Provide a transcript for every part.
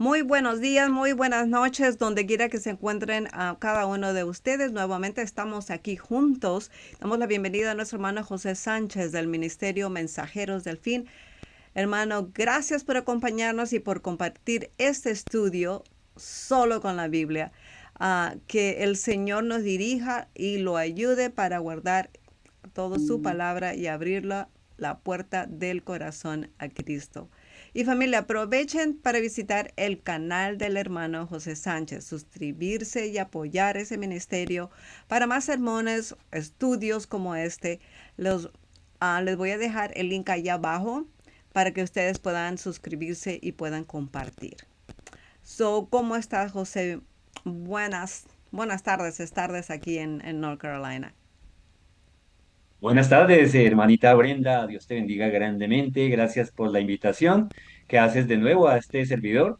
Muy buenos días, muy buenas noches, donde quiera que se encuentren a cada uno de ustedes. Nuevamente estamos aquí juntos. Damos la bienvenida a nuestro hermano José Sánchez del Ministerio Mensajeros del Fin. Hermano, gracias por acompañarnos y por compartir este estudio solo con la Biblia. Que el Señor nos dirija y lo ayude para guardar toda su palabra y abrirla la puerta del corazón a Cristo. Y familia, aprovechen para visitar el canal del hermano José Sánchez, suscribirse y apoyar ese ministerio para más sermones, estudios como este. Les voy a dejar el link allá abajo para que ustedes puedan suscribirse y puedan compartir. ¿Cómo estás, José? Buenas tardes, es tardes aquí en North Carolina. Buenas tardes, hermanita Brenda. Dios te bendiga grandemente. Gracias por la invitación que haces de nuevo a este servidor.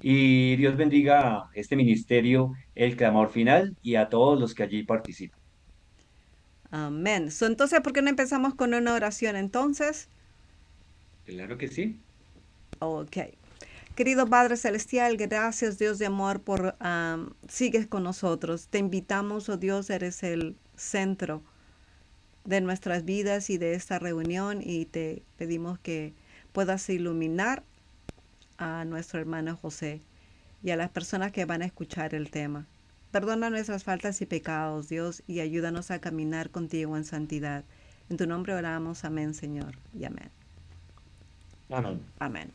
Y Dios bendiga este ministerio, El Clamor Final, y a todos los que allí participan. Amén. Entonces, ¿por qué no empezamos con una oración entonces? Claro que sí. Ok. Querido Padre Celestial, gracias Dios de amor por sigues con nosotros. Te invitamos, oh Dios, eres el centro de nuestras vidas y de esta reunión y te pedimos que puedas iluminar a nuestro hermano José y a las personas que van a escuchar el tema. Perdona nuestras faltas y pecados, Dios, y ayúdanos a caminar contigo en santidad. En tu nombre oramos, amén, Señor, y amén. Amén. Amén.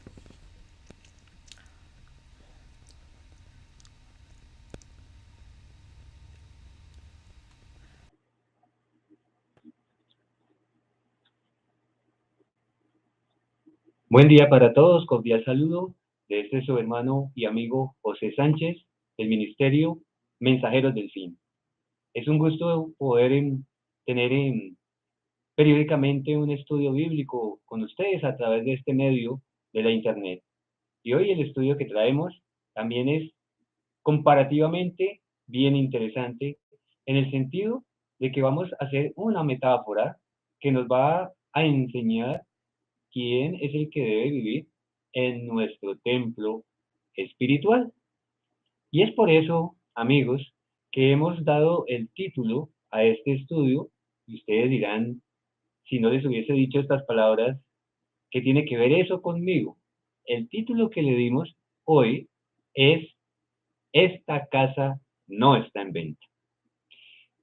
Buen día para todos. Cordial saludo de este su hermano y amigo José Sánchez, del Ministerio Mensajeros del Fin. Es un gusto poder tener periódicamente un estudio bíblico con ustedes a través de este medio de la Internet. Y hoy el estudio que traemos también es comparativamente bien interesante en el sentido de que vamos a hacer una metáfora que nos va a enseñar quién es el que debe vivir en nuestro templo espiritual. Y es por eso, amigos, que hemos dado el título a este estudio, y ustedes dirán, si no les hubiese dicho estas palabras, ¿qué tiene que ver eso conmigo? El título que le dimos hoy es Esta casa no está en venta.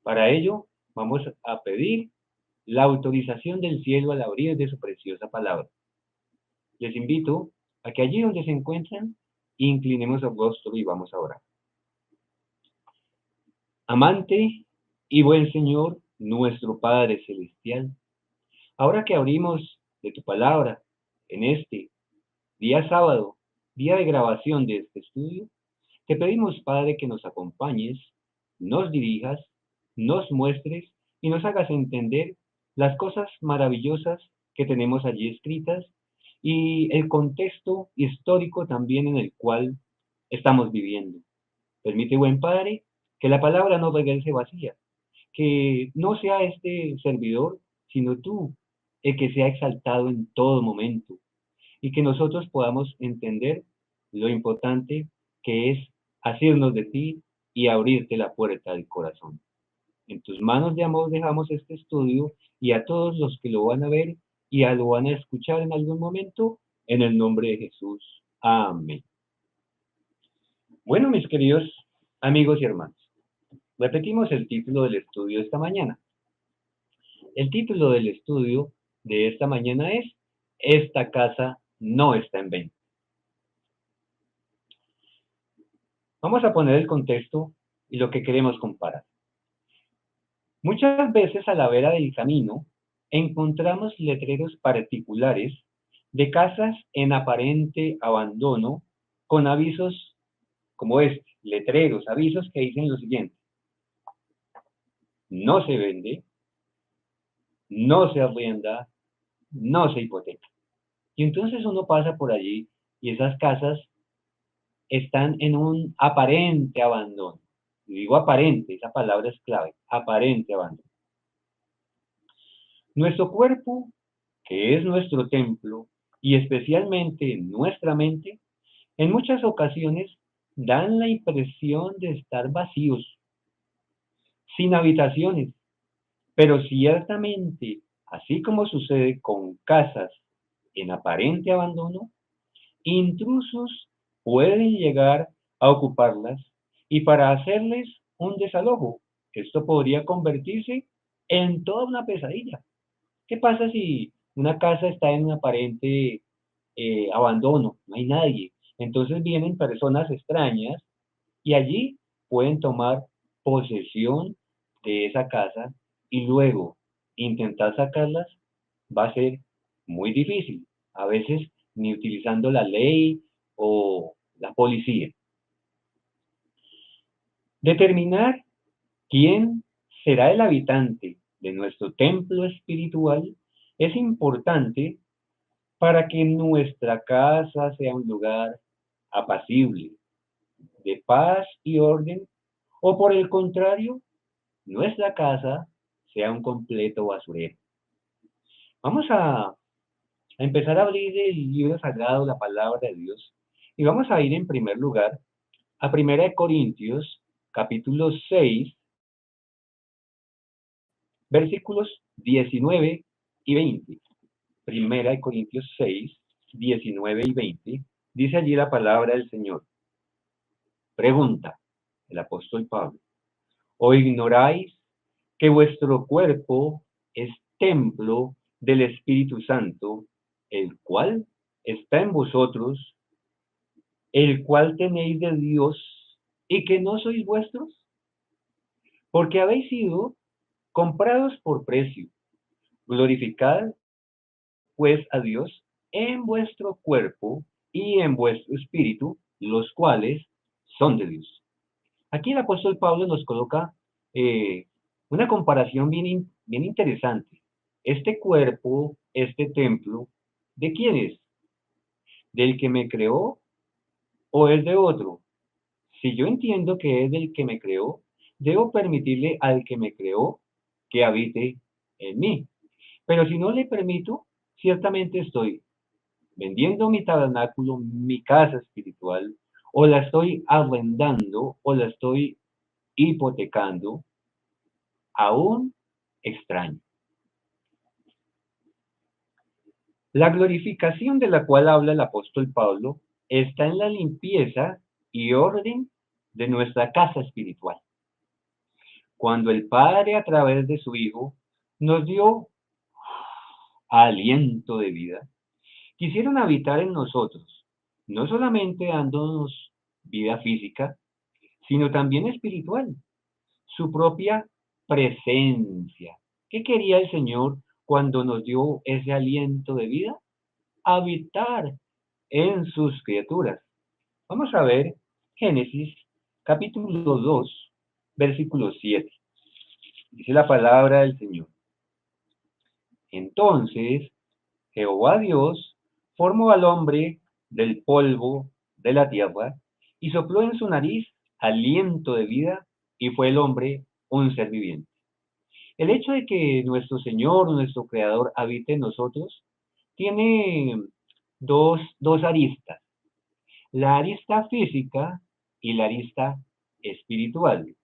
Para ello, vamos a pedir la autorización del cielo al abrir de su preciosa palabra. Les invito a que allí donde se encuentran, inclinemos el rostro y vamos a orar. Amante y buen Señor, nuestro Padre Celestial, ahora que abrimos de tu palabra en este día sábado, día de grabación de este estudio, te pedimos, Padre, que nos acompañes, nos dirijas, nos muestres y nos hagas entender las cosas maravillosas que tenemos allí escritas y el contexto histórico también en el cual estamos viviendo. Permite, buen Padre, que la palabra no regrese vacía, que no sea este servidor, sino tú, el que sea exaltado en todo momento, y que nosotros podamos entender lo importante que es hacernos de ti y abrirte la puerta del corazón. En tus manos de amor dejamos este estudio y a todos los que lo van a ver y lo van a escuchar en algún momento, en el nombre de Jesús. Amén. Bueno, mis queridos amigos y hermanos, repetimos el título del estudio de esta mañana. El título del estudio de esta mañana es Esta casa no está en venta. Vamos a poner el contexto y lo que queremos comparar. Muchas veces a la vera del camino encontramos letreros particulares de casas en aparente abandono con avisos como este, letreros, avisos que dicen lo siguiente: no se vende, no se arrienda, no se hipoteca. Y entonces uno pasa por allí y esas casas están en un aparente abandono. Y digo aparente, esa palabra es clave, aparente abandono. Nuestro cuerpo, que es nuestro templo, y especialmente nuestra mente, en muchas ocasiones dan la impresión de estar vacíos, sin habitaciones, pero ciertamente, así como sucede con casas en aparente abandono, intrusos pueden llegar a ocuparlas y para hacerles un desalojo. Esto podría convertirse en toda una pesadilla. ¿Qué pasa si una casa está en un aparente abandono? No hay nadie. Entonces vienen personas extrañas y allí pueden tomar posesión de esa casa y luego intentar sacarlas va a ser muy difícil. A veces ni utilizando la ley o la policía. Determinar quién será el habitante de nuestro templo espiritual es importante para que nuestra casa sea un lugar apacible, de paz y orden, o por el contrario, nuestra casa sea un completo basurero. Vamos a empezar a abrir el libro sagrado, la palabra de Dios, y vamos a ir en primer lugar a Primera de Corintios, capítulo 6, versículos 19 y 20. Primera de Corintios 6, 19 y 20. Dice allí la palabra del Señor. Pregunta el apóstol Pablo. ¿O ignoráis que vuestro cuerpo es templo del Espíritu Santo, el cual está en vosotros, el cual tenéis de Dios, y que no sois vuestros? Porque habéis sido comprados por precio. Glorificad pues a Dios en vuestro cuerpo y en vuestro espíritu, los cuales son de Dios. Aquí el apóstol Pablo nos coloca una comparación bien interesante. Este cuerpo, este templo, ¿de quién es? ¿Del que me creó o es de otro? Si yo entiendo que es del que me creó, debo permitirle al que me creó que habite en mí. Pero si no le permito, ciertamente estoy vendiendo mi tabernáculo, mi casa espiritual, o la estoy arrendando, o la estoy hipotecando a un extraño. La glorificación de la cual habla el apóstol Pablo está en la limpieza y orden de nuestra casa espiritual. Cuando el Padre a través de su Hijo nos dio aliento de vida, quisieron habitar en nosotros, no solamente dándonos vida física, sino también espiritual, su propia presencia. ¿Qué quería el Señor cuando nos dio ese aliento de vida? Habitar en sus criaturas. Vamos a ver Génesis capítulo 2, versículo 7. Dice la palabra del Señor. Entonces Jehová Dios formó al hombre del polvo de la tierra y sopló en su nariz aliento de vida y fue el hombre un ser viviente. El hecho de que nuestro Señor, nuestro Creador, habite en nosotros, tiene dos aristas, la arista física y la arista espiritual.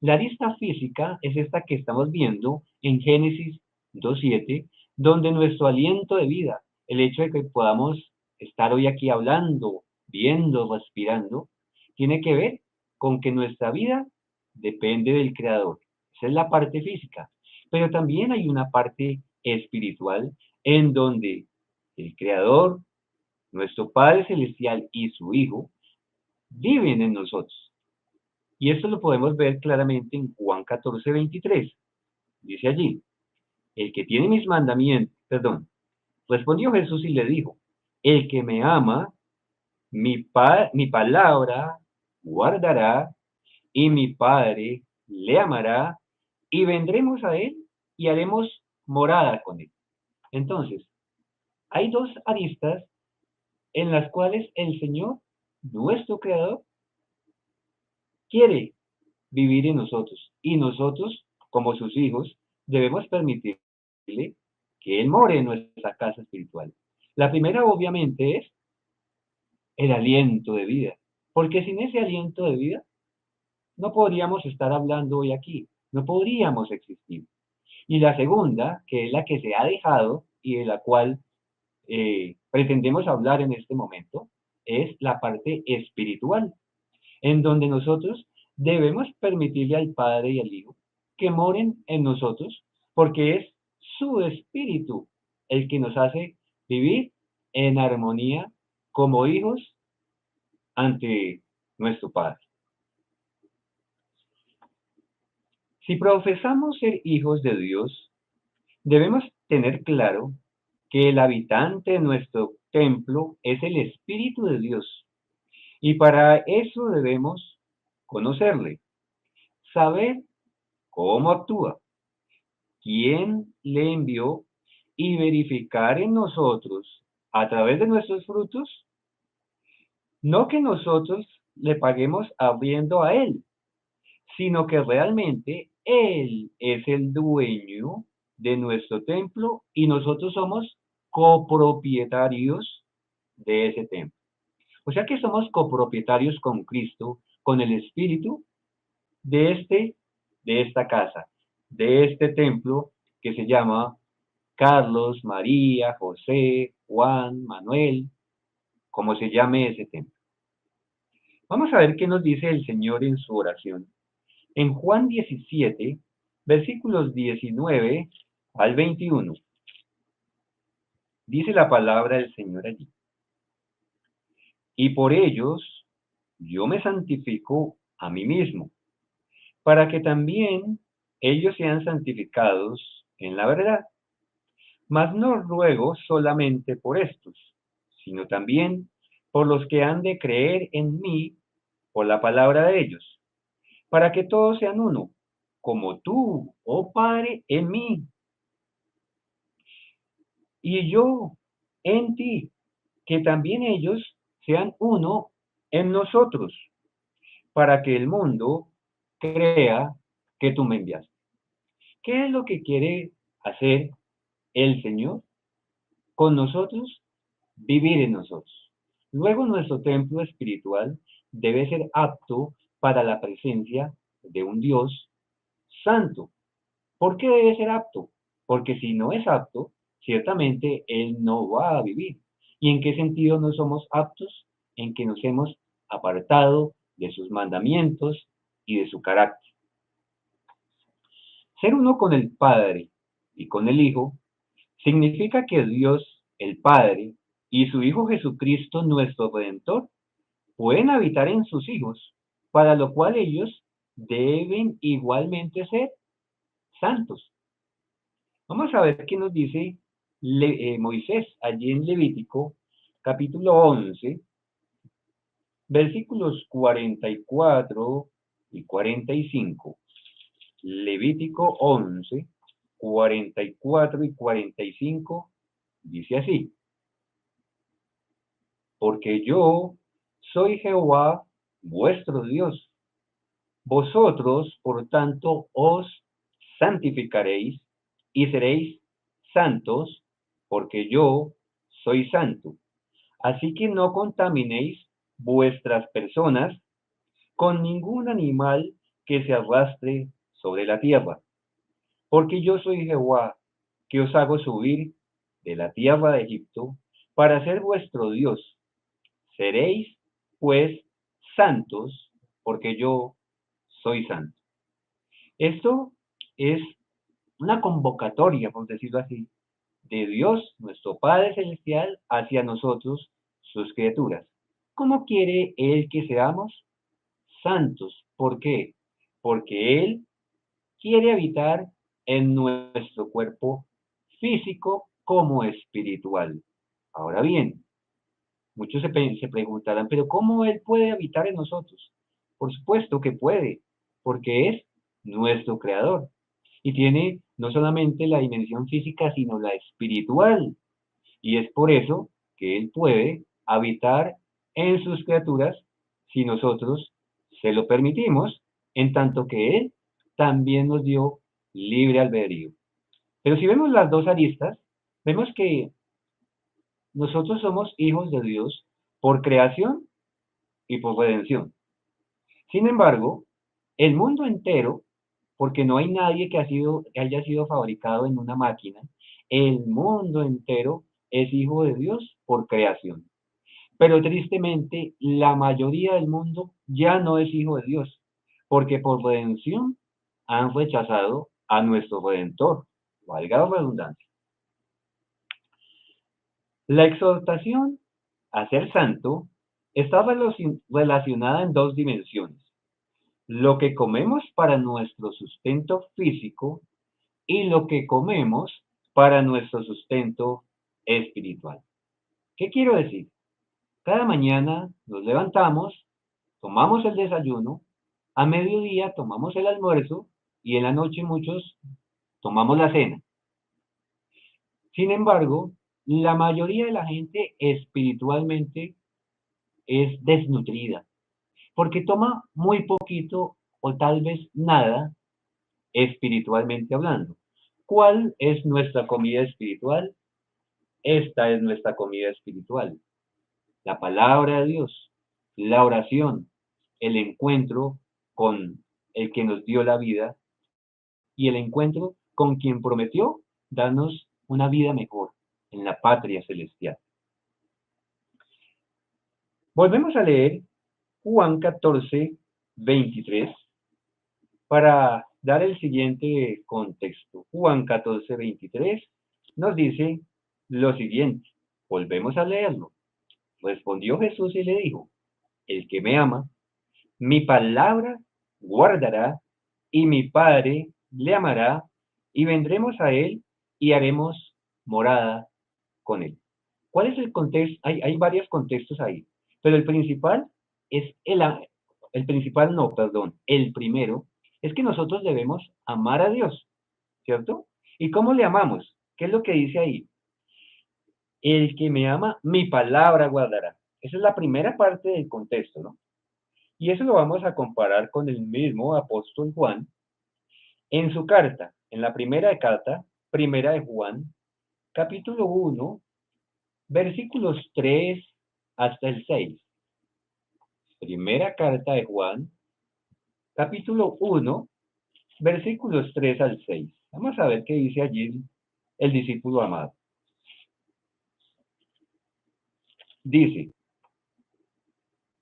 La arista física es esta que estamos viendo en Génesis 2.7, donde nuestro aliento de vida, el hecho de que podamos estar hoy aquí hablando, viendo, respirando, tiene que ver con que nuestra vida depende del Creador. Esa es la parte física. Pero también hay una parte espiritual en donde el Creador, nuestro Padre Celestial y su Hijo viven en nosotros. Y esto lo podemos ver claramente en Juan 14:23. Dice allí, el que tiene mis mandamientos, respondió Jesús y le dijo, el que me ama, mi palabra guardará y mi Padre le amará y vendremos a él y haremos morada con él. Entonces, hay dos aristas en las cuales el Señor, nuestro Creador, quiere vivir en nosotros. Y nosotros, como sus hijos, debemos permitirle que Él more en nuestra casa espiritual. La primera, obviamente, es el aliento de vida. Porque sin ese aliento de vida, no podríamos estar hablando hoy aquí, no podríamos existir. Y la segunda, que es la que se ha dejado y de la cual pretendemos hablar en este momento, es la parte espiritual, en donde nosotros debemos permitirle al Padre y al Hijo que moren en nosotros, porque es su espíritu el que nos hace vivir en armonía como hijos ante nuestro Padre. Si profesamos ser hijos de Dios, debemos tener claro que el habitante de nuestro templo es el Espíritu de Dios. Y para eso debemos conocerle, saber cómo actúa, quién le envió y verificar en nosotros, a través de nuestros frutos, no que nosotros le paguemos abriendo a Él, sino que realmente Él es el dueño de nuestro templo y nosotros somos copropietarios de ese templo. O sea que somos copropietarios con Cristo, con el Espíritu de esta casa, de este templo que se llama Carlos, María, José, Juan, Manuel, como se llame ese templo. Vamos a ver qué nos dice el Señor en su oración. En Juan 17, versículos 19 al 21, dice la palabra del Señor allí. Y por ellos yo me santifico a mí mismo, para que también ellos sean santificados en la verdad. Mas no ruego solamente por estos, sino también por los que han de creer en mí por la palabra de ellos, para que todos sean uno, como tú, oh Padre, en mí, y yo en ti, que también ellos sean uno en nosotros, para que el mundo crea que tú me enviaste. ¿Qué es lo que quiere hacer el Señor con nosotros? Vivir en nosotros. Luego nuestro templo espiritual debe ser apto para la presencia de un Dios santo. ¿Por qué debe ser apto? Porque si no es apto, ciertamente Él no va a vivir. ¿Y en qué sentido no somos aptos? En que nos hemos apartado de sus mandamientos y de su carácter. Ser uno con el Padre y con el Hijo significa que Dios, el Padre, y su Hijo Jesucristo, nuestro Redentor, pueden habitar en sus hijos, para lo cual ellos deben igualmente ser santos. Vamos a ver qué nos dice Moisés allí en Levítico, capítulo 11, versículos 44 y 45. Levítico 11, 44 y 45, dice así: porque yo soy Jehová vuestro Dios. Vosotros, por tanto, os santificaréis y seréis santos, porque yo soy santo. Así que no contaminéis vuestras personas con ningún animal que se arrastre sobre la tierra, porque yo soy Jehová, que os hago subir de la tierra de Egipto para ser vuestro Dios. Seréis, pues, santos, porque yo soy santo. Esto es una convocatoria, por decirlo así, de Dios, nuestro Padre Celestial, hacia nosotros, sus criaturas. ¿Cómo quiere Él que seamos? Santos. ¿Por qué? Porque Él quiere habitar en nuestro cuerpo físico como espiritual. Ahora bien, muchos se preguntarán, pero ¿cómo Él puede habitar en nosotros? Por supuesto que puede, porque es nuestro creador y tiene no solamente la dimensión física, sino la espiritual. Y es por eso que Él puede habitar en sus criaturas si nosotros se lo permitimos, en tanto que Él también nos dio libre albedrío. Pero si vemos las dos aristas, vemos que nosotros somos hijos de Dios por creación y por redención. Sin embargo, el mundo entero, porque no hay nadie que haya sido fabricado en una máquina, el mundo entero es hijo de Dios por creación. Pero tristemente, la mayoría del mundo ya no es hijo de Dios, porque por redención han rechazado a nuestro Redentor, valga la redundancia. La exhortación a ser santo está relacionada en dos dimensiones: lo que comemos para nuestro sustento físico y lo que comemos para nuestro sustento espiritual. ¿Qué quiero decir? Cada mañana nos levantamos, tomamos el desayuno, a mediodía tomamos el almuerzo y en la noche muchos tomamos la cena. Sin embargo, la mayoría de la gente espiritualmente es desnutrida, porque toma muy poquito o tal vez nada espiritualmente hablando. ¿Cuál es nuestra comida espiritual? Esta es nuestra comida espiritual: la palabra de Dios, la oración, el encuentro con el que nos dio la vida y el encuentro con quien prometió darnos una vida mejor en la patria celestial. Volvemos a leer Juan 14, 23 para dar el siguiente contexto. Juan 14, 23 nos dice lo siguiente. Volvemos a leerlo. Respondió Jesús y le dijo: el que me ama, mi palabra guardará, y mi Padre le amará, y vendremos a él y haremos morada con él. ¿Cuál es el contexto? Hay varios contextos ahí, pero el principal es el primero es que nosotros debemos amar a Dios, ¿cierto? ¿Y cómo le amamos? ¿Qué es lo que dice ahí? El que me ama, mi palabra guardará. Esa es la primera parte del contexto, ¿no? Y eso lo vamos a comparar con el mismo apóstol Juan en su carta, en la primera carta, primera de Juan, capítulo 1, versículos 3 hasta el 6. Primera carta de Juan, capítulo 1, versículos 3 al 6. Vamos a ver qué dice allí el discípulo amado. Dice: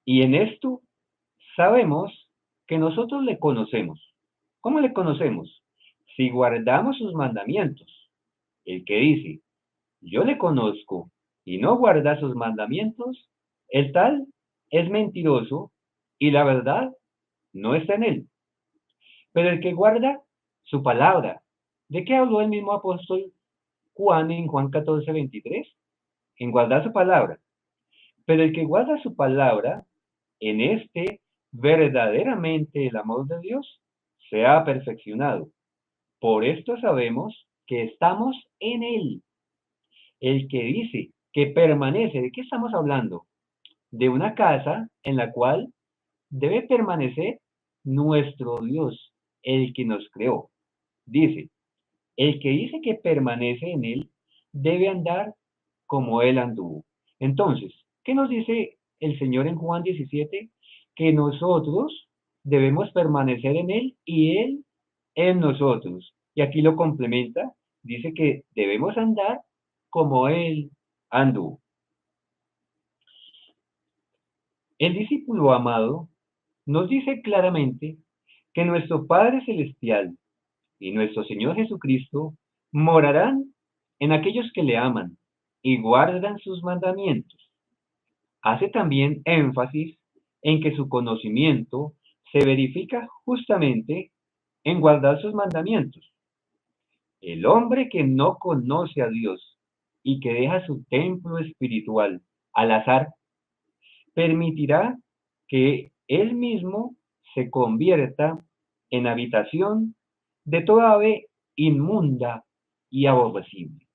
y en esto sabemos que nosotros le conocemos. ¿Cómo le conocemos? Si guardamos sus mandamientos. El que dice: yo le conozco, y no guarda sus mandamientos, el tal es mentiroso, y la verdad no está en él. Pero el que guarda su palabra. ¿De qué habló el mismo apóstol Juan en Juan 14, 23? En guardar su palabra. Pero el que guarda su palabra, en este verdaderamente el amor de Dios se ha perfeccionado. Por esto sabemos que estamos en él. El que dice que permanece, ¿de qué estamos hablando? De una casa en la cual debe permanecer nuestro Dios, el que nos creó. Dice: el que dice que permanece en él debe andar como él anduvo. Entonces, ¿qué nos dice el Señor en Juan 17? Que nosotros debemos permanecer en él y él en nosotros. Y aquí lo complementa, dice que debemos andar como él anduvo. El discípulo amado nos dice claramente que nuestro Padre Celestial y nuestro Señor Jesucristo morarán en aquellos que le aman y guardan sus mandamientos. Hace también énfasis en que su conocimiento se verifica justamente en guardar sus mandamientos. El hombre que no conoce a Dios y que deja su templo espiritual al azar, permitirá que él mismo se convierta en habitación de toda ave inmunda y aborrecible.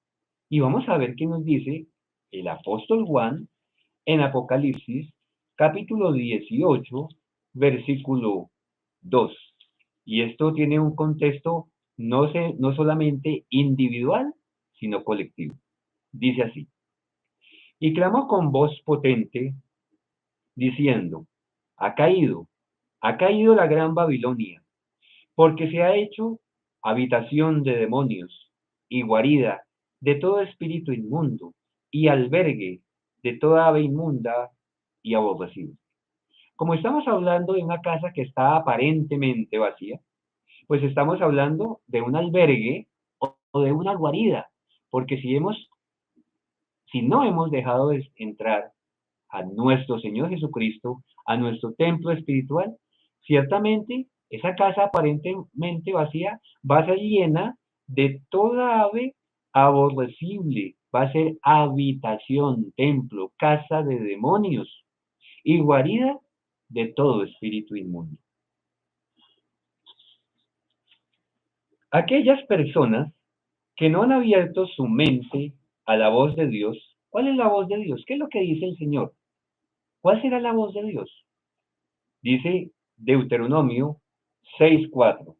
Y vamos a ver qué nos dice el apóstol Juan en Apocalipsis, capítulo 18, versículo 2. Y esto tiene un contexto no solamente individual, sino colectivo. Dice así: y clamó con voz potente diciendo, ha caído, ha caído la gran Babilonia, porque se ha hecho habitación de demonios y guarida de todo espíritu inmundo y albergue de toda ave inmunda y aborrecida. Como estamos hablando de una casa que está aparentemente vacía, pues estamos hablando de un albergue o de una guarida, porque si no hemos dejado de entrar a nuestro Señor Jesucristo, a nuestro templo espiritual, ciertamente esa casa aparentemente vacía va a ser llena de toda ave aborrecible, va a ser habitación, templo, casa de demonios y guarida de todo espíritu inmundo. Aquellas personas que no han abierto su mente a la voz de Dios, ¿cuál es la voz de Dios? ¿Qué es lo que dice el Señor? ¿Cuál será la voz de Dios? Dice Deuteronomio 6:4.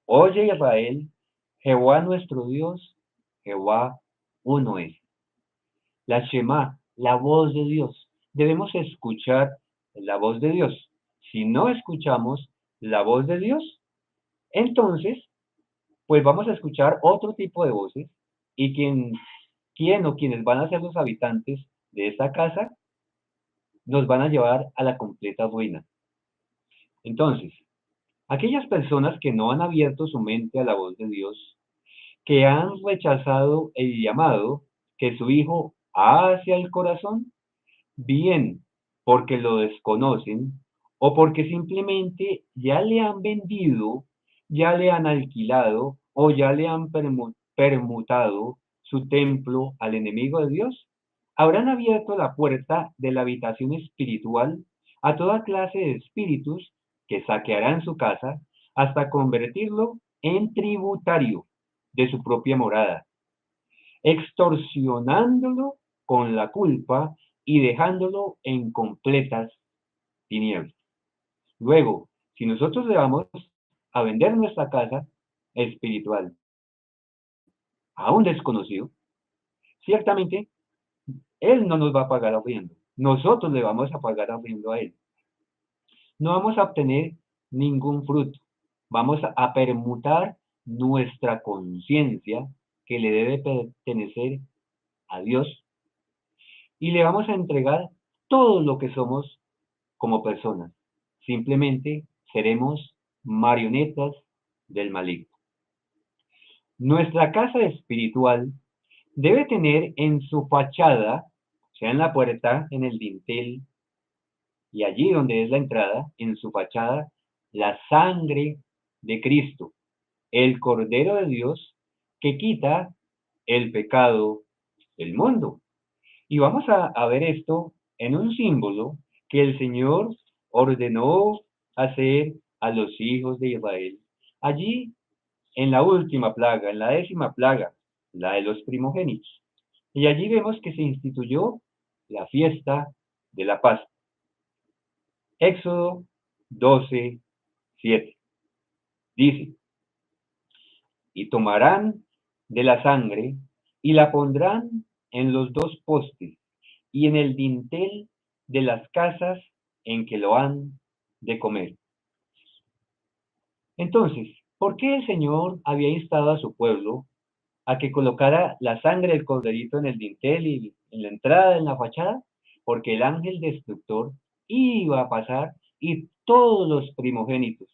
Oye Israel, Jehová nuestro Dios, Jehová uno es. La Shema, la voz de Dios. Debemos escuchar la voz de Dios. Si no escuchamos la voz de Dios, entonces, pues vamos a escuchar otro tipo de voces y quién o quienes van a ser los habitantes de esta casa nos van a llevar a la completa ruina. Entonces, aquellas personas que no han abierto su mente a la voz de Dios, que han rechazado el llamado que su Hijo hace al corazón, bien porque lo desconocen o porque simplemente ya le han vendido, ya le han alquilado o ya le han permutado su templo al enemigo de Dios, habrán abierto la puerta de la habitación espiritual a toda clase de espíritus que saquearán su casa hasta convertirlo en tributario de su propia morada, extorsionándolo con la culpa y dejándolo en completas tinieblas. Luego, si nosotros le vamos a vender nuestra casa espiritual a un desconocido, ciertamente él no nos va a pagar arriendo. Nosotros le vamos a pagar arriendo a él. No vamos a obtener ningún fruto. Vamos a permutar nuestra conciencia que le debe pertenecer a Dios y le vamos a entregar todo lo que somos como personas. Simplemente seremos marionetas del maligno. Nuestra casa espiritual debe tener en su fachada, o sea, en la puerta, en el dintel, y allí donde es la entrada, en su fachada, la sangre de Cristo, el Cordero de Dios, que quita el pecado del mundo. Y vamos a ver esto en un símbolo que el Señor ordenó hacer a los hijos de Israel. Allí, en la última plaga, en la 10ª plaga, la de los primogénitos. Y allí vemos que se instituyó la fiesta de la Pascua. Éxodo 12:7. Dice, y tomarán de la sangre y la pondrán en los dos postes y en el dintel de las casas en que lo han de comer. Entonces, ¿por qué el Señor había instado a su pueblo a que colocara la sangre del corderito en el dintel y en la entrada, en la fachada? Porque el ángel destructor iba a pasar y todos los primogénitos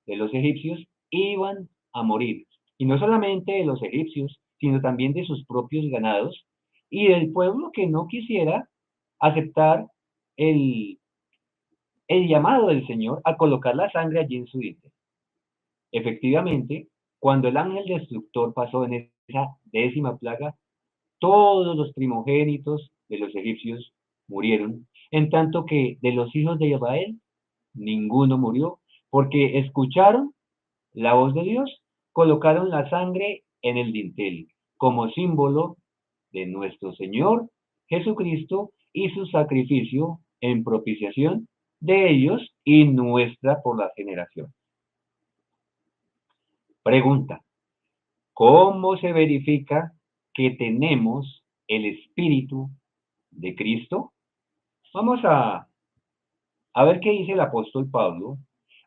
de los egipcios iban a morir. Y no solamente de los egipcios, sino también de sus propios ganados y del pueblo que no quisiera aceptar el, el llamado del Señor a colocar la sangre allí en su dintel. Efectivamente, cuando el ángel destructor pasó en esa 10ª plaga, todos los primogénitos de los egipcios murieron, en tanto que de los hijos de Israel, ninguno murió, porque escucharon la voz de Dios, colocaron la sangre en el dintel, como símbolo de nuestro Señor Jesucristo y su sacrificio en propiciación de ellos y nuestra por la generación. Pregunta, ¿cómo se verifica que tenemos el Espíritu de Cristo? Vamos a A ver qué dice el apóstol Pablo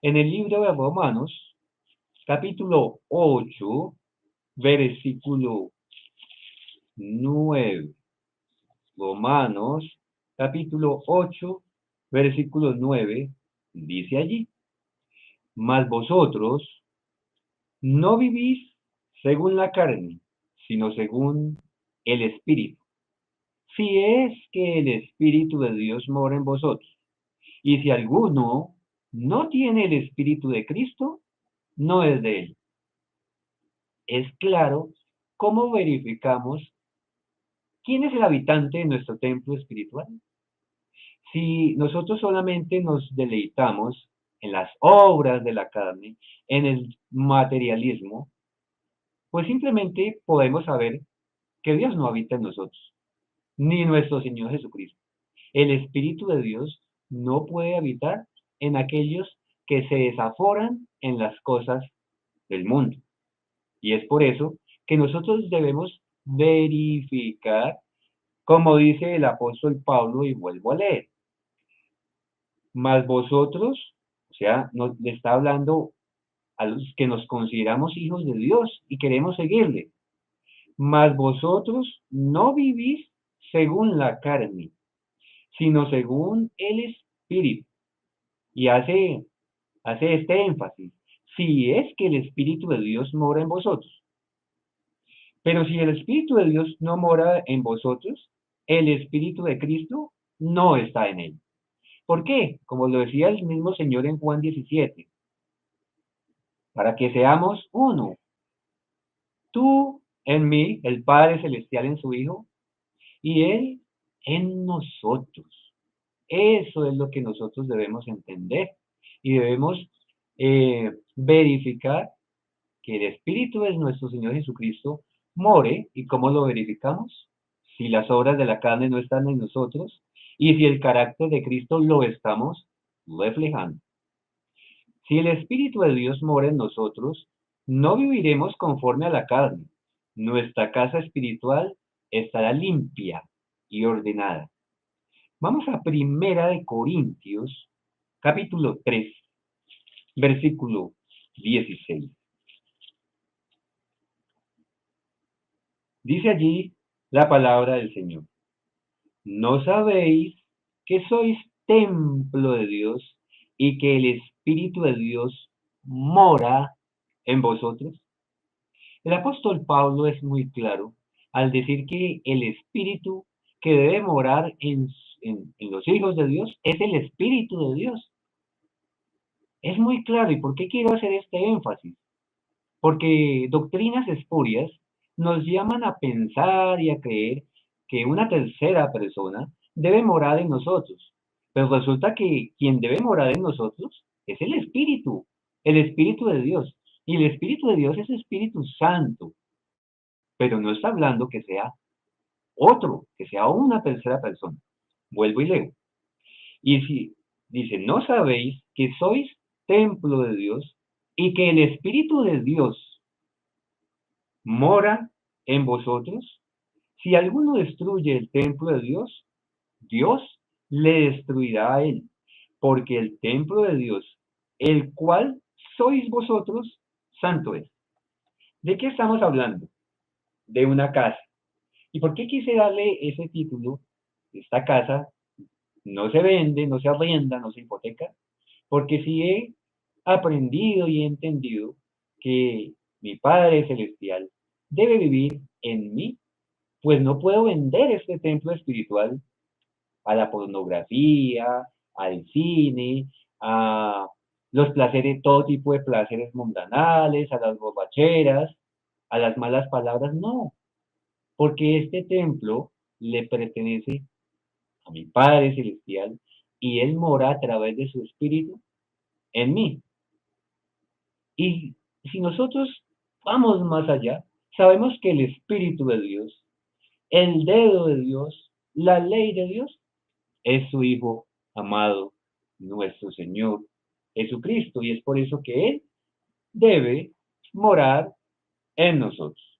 en el libro de Romanos, capítulo 8, versículo 9. Romanos, capítulo 8, versículo 9, dice allí: mas vosotros no vivís según la carne, sino según el Espíritu. Si es que el Espíritu de Dios mora en vosotros. Y si alguno no tiene el Espíritu de Cristo, no es de él. Es claro cómo verificamos quién es el habitante de nuestro templo espiritual. Si nosotros solamente nos deleitamos en las obras de la carne, en el materialismo, pues simplemente podemos saber que Dios no habita en nosotros, ni nuestro Señor Jesucristo. El Espíritu de Dios no puede habitar en aquellos que se desaforan en las cosas del mundo. Y es por eso que nosotros debemos verificar, como dice el apóstol Pablo, y vuelvo a leer: mas vosotros, o sea, le está hablando a los que nos consideramos hijos de Dios y queremos seguirle, mas vosotros no vivís según la carne, sino según el Espíritu. Y hace este énfasis: si es que el Espíritu de Dios mora en vosotros. Pero si el Espíritu de Dios no mora en vosotros, el Espíritu de Cristo no está en él. ¿Por qué? Como lo decía el mismo Señor en Juan 17, para que seamos uno. Tú en mí, el Padre Celestial en su Hijo, y Él en nosotros. Eso es lo que nosotros debemos entender y debemos verificar que el Espíritu de nuestro Señor Jesucristo more. ¿Y cómo lo verificamos? Si las obras de la carne no están en nosotros y si el carácter de Cristo lo estamos reflejando. Si el Espíritu de Dios mora en nosotros, no viviremos conforme a la carne. Nuestra casa espiritual estará limpia y ordenada. Vamos a Primera de Corintios, capítulo 3, versículo 16. Dice allí la palabra del Señor: ¿no sabéis que sois templo de Dios y que el Espíritu de Dios mora en vosotros? El apóstol Pablo es muy claro al decir que el Espíritu que debe morar en los hijos de Dios es el Espíritu de Dios. Es muy claro. ¿Y por qué quiero hacer este énfasis? Porque doctrinas espurias nos llaman a pensar y a creer que una tercera persona debe morar en nosotros. Pero resulta que quien debe morar en nosotros es el Espíritu de Dios. Y el Espíritu de Dios es Espíritu Santo. Pero no está hablando que sea otro, que sea una tercera persona. Vuelvo y leo. Y si dice: ¿no sabéis que sois templo de Dios y que el Espíritu de Dios mora en vosotros? Si alguno destruye el templo de Dios, Dios le destruirá a él, porque el templo de Dios, el cual sois vosotros, santo es. ¿De qué estamos hablando? De una casa. ¿Y por qué quise darle ese título? Esta casa no se vende, no se arrienda, no se hipoteca, porque si he aprendido y he entendido que mi Padre Celestial debe vivir en mí, pues no puedo vender este templo espiritual a la pornografía, al cine, a los placeres, todo tipo de placeres mundanales, a las borracheras, a las malas palabras. No, porque este templo le pertenece a mi Padre Celestial y Él mora a través de su Espíritu en mí. Y si nosotros vamos más allá, sabemos que el Espíritu de Dios, el dedo de Dios, la ley de Dios, es su Hijo amado, nuestro Señor Jesucristo. Y es por eso que Él debe morar en nosotros.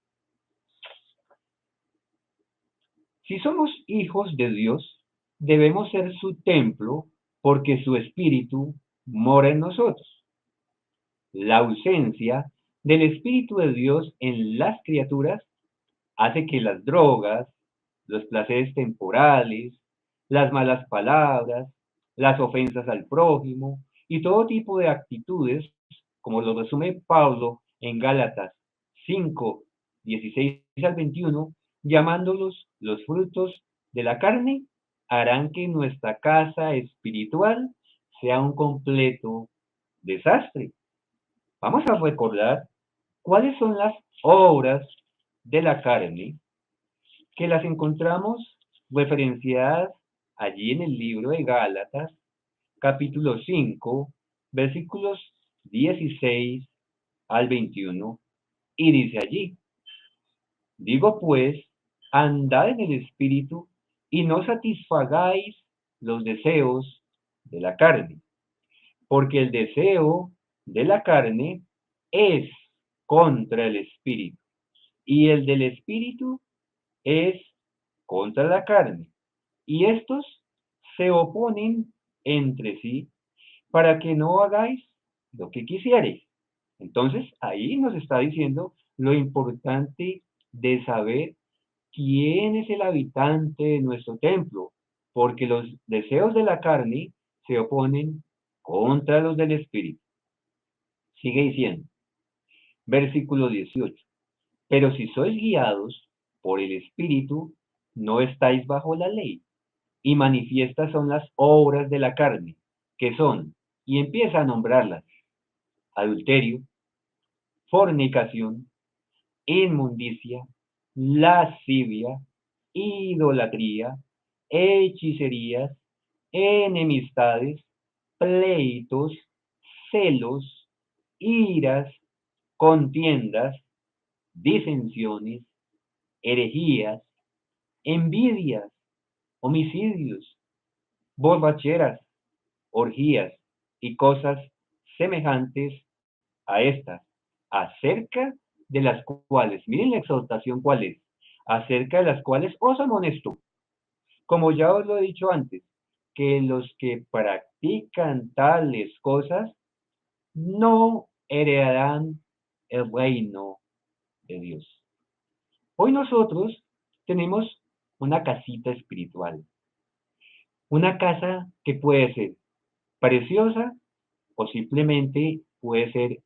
Si somos hijos de Dios, debemos ser su templo porque su espíritu mora en nosotros. La ausencia del Espíritu de Dios en las criaturas hace que las drogas, los placeres temporales, las malas palabras, las ofensas al prójimo y todo tipo de actitudes, como lo resume Pablo en Gálatas 5, 16 al 21, llamándolos los frutos de la carne, harán que nuestra casa espiritual sea un completo desastre. Vamos a recordar cuáles son las obras de la carne, que las encontramos referenciadas allí en el libro de Gálatas, capítulo 5, versículos 16 al 21, y dice allí, digo pues, andad en el espíritu y no satisfagáis los deseos de la carne, porque el deseo de la carne es contra el espíritu, y el del espíritu es contra la carne, y estos se oponen entre sí para que no hagáis lo que quisierais. Entonces, ahí nos está diciendo lo importante de saber quién es el habitante de nuestro templo, porque los deseos de la carne se oponen contra los del espíritu. Sigue diciendo, versículo 18. Pero si sois guiados por el espíritu, no estáis bajo la ley. Y manifiestas son las obras de la carne, que son, y empieza a nombrarlas, adulterio, fornicación, inmundicia, lascivia, idolatría, hechicerías, enemistades, pleitos, celos, iras, contiendas, disensiones, herejías, envidias, homicidios, borracheras, orgías y cosas semejantes a estas, acerca de las cuales, miren la exhortación cuál es, acerca de las cuales os amonesto, como ya os lo he dicho antes, que los que practican tales cosas no heredarán el reino de Dios. Hoy nosotros tenemos una casita espiritual, una casa que puede ser preciosa o simplemente puede ser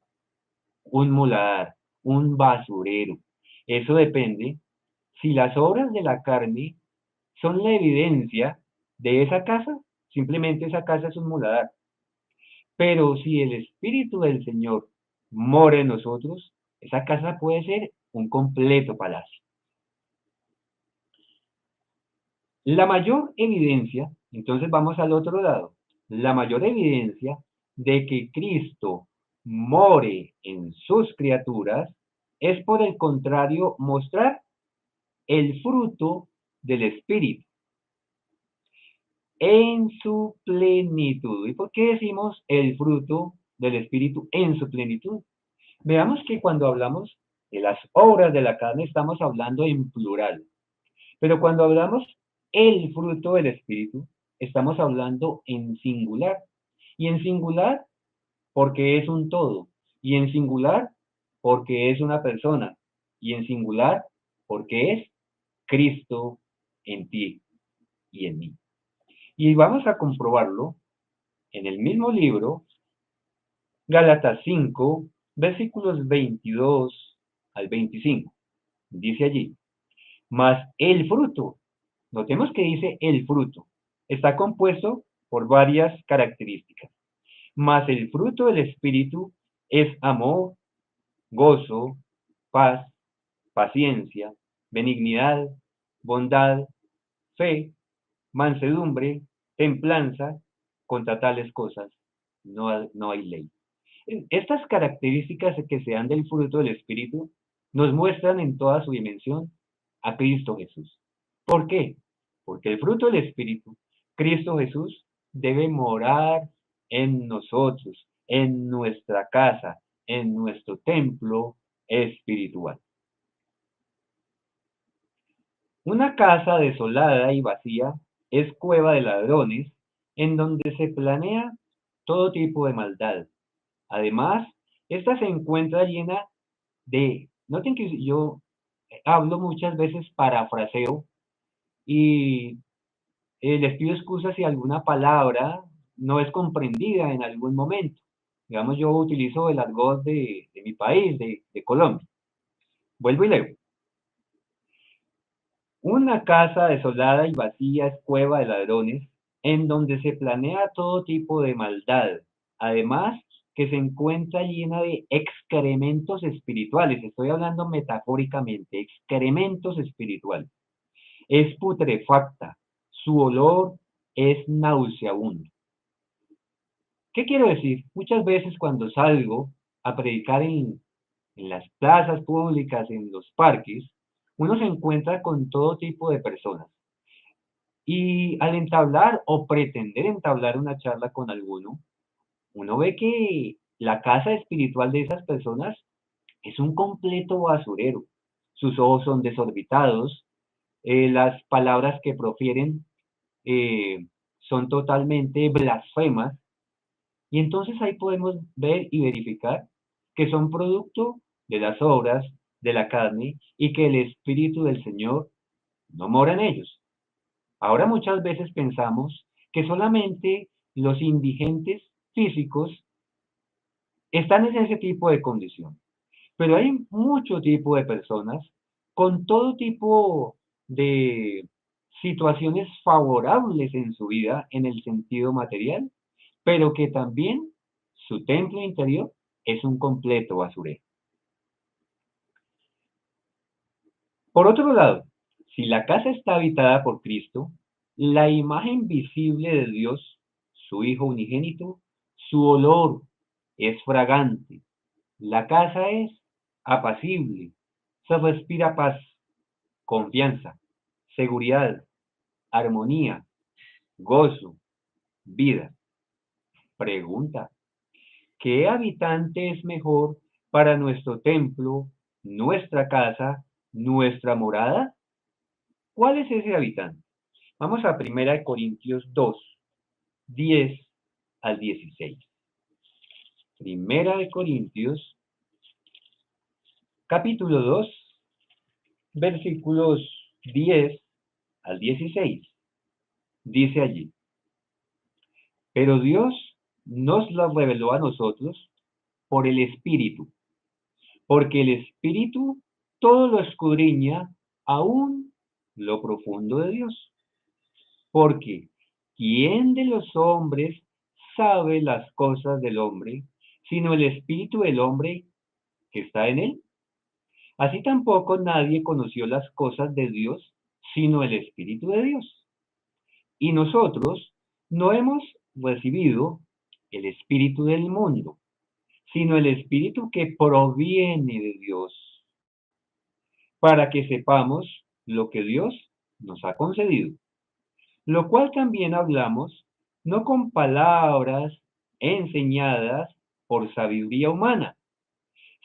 un muladar, un basurero. Eso depende si las obras de la carne son la evidencia de esa casa, simplemente esa casa es un muladar. Pero si el Espíritu del Señor mora en nosotros, esa casa puede ser un completo palacio. La mayor evidencia, entonces vamos al otro lado, la mayor evidencia de que Cristo more en sus criaturas es por el contrario mostrar el fruto del Espíritu en su plenitud. ¿Y por qué decimos el fruto del Espíritu en su plenitud? Veamos que cuando hablamos de las obras de la carne estamos hablando en plural, pero cuando hablamos el fruto del Espíritu, estamos hablando en singular. Y en singular porque es un todo. Y en singular porque es una persona. Y en singular porque es Cristo en ti y en mí. Y vamos a comprobarlo en el mismo libro, Gálatas 5, versículos 22 al 25. Dice allí, mas el fruto, notemos que dice el fruto, está compuesto por varias características. Mas el fruto del Espíritu es amor, gozo, paz, paciencia, benignidad, bondad, fe, mansedumbre, templanza, contra tales cosas no hay ley. Estas características que se dan del fruto del Espíritu nos muestran en toda su dimensión a Cristo Jesús. ¿Por qué? Porque el fruto del Espíritu, Cristo Jesús, debe morar en nosotros, en nuestra casa, en nuestro templo espiritual. Una casa desolada y vacía es cueva de ladrones en donde se planea todo tipo de maldad. Además, esta se encuentra llena noten que yo hablo muchas veces parafraseo y les pido excusas si alguna palabra no es comprendida en algún momento. Digamos, yo utilizo el argot de mi país, de Colombia. Vuelvo y leo. Una casa desolada y vacía es cueva de ladrones, en donde se planea todo tipo de maldad. Además, que se encuentra llena de excrementos espirituales. Estoy hablando metafóricamente, excrementos espirituales. Es putrefacta, su olor es nauseabundo. ¿Qué quiero decir? Muchas veces cuando salgo a predicar en las plazas públicas, en los parques, uno se encuentra con todo tipo de personas. Y al entablar o pretender entablar una charla con alguno, uno ve que la casa espiritual de esas personas es un completo basurero. Sus ojos son desorbitados, las palabras que profieren son totalmente blasfemas, y entonces ahí podemos ver y verificar que son producto de las obras de la carne y que el Espíritu del Señor no mora en ellos. Ahora muchas veces pensamos que solamente los indigentes físicos están en ese tipo de condición, pero hay mucho tipo de personas con todo tipo de situaciones favorables en su vida en el sentido material, pero que también su templo interior es un completo basurero. Por otro lado, si la casa está habitada por Cristo, la imagen visible de Dios, su Hijo unigénito, su olor es fragante, la casa es apacible, se respira paz, confianza, seguridad, armonía, gozo, vida. Pregunta: ¿qué habitante es mejor para nuestro templo, nuestra casa, nuestra morada? ¿Cuál es ese habitante? Vamos a 1 Corintios 2, 10 al 16. 1 Corintios, capítulo 2, versículos 10 al 16. Dice allí: pero Dios nos lo reveló a nosotros por el Espíritu, porque el Espíritu todo lo escudriña, aún lo profundo de Dios. Porque ¿quién de los hombres sabe las cosas del hombre, sino el Espíritu del hombre que está en él? Así tampoco nadie conoció las cosas de Dios, sino el Espíritu de Dios. Y nosotros no hemos recibido el Espíritu del mundo, sino el Espíritu que proviene de Dios, para que sepamos lo que Dios nos ha concedido. Lo cual también hablamos, no con palabras enseñadas por sabiduría humana,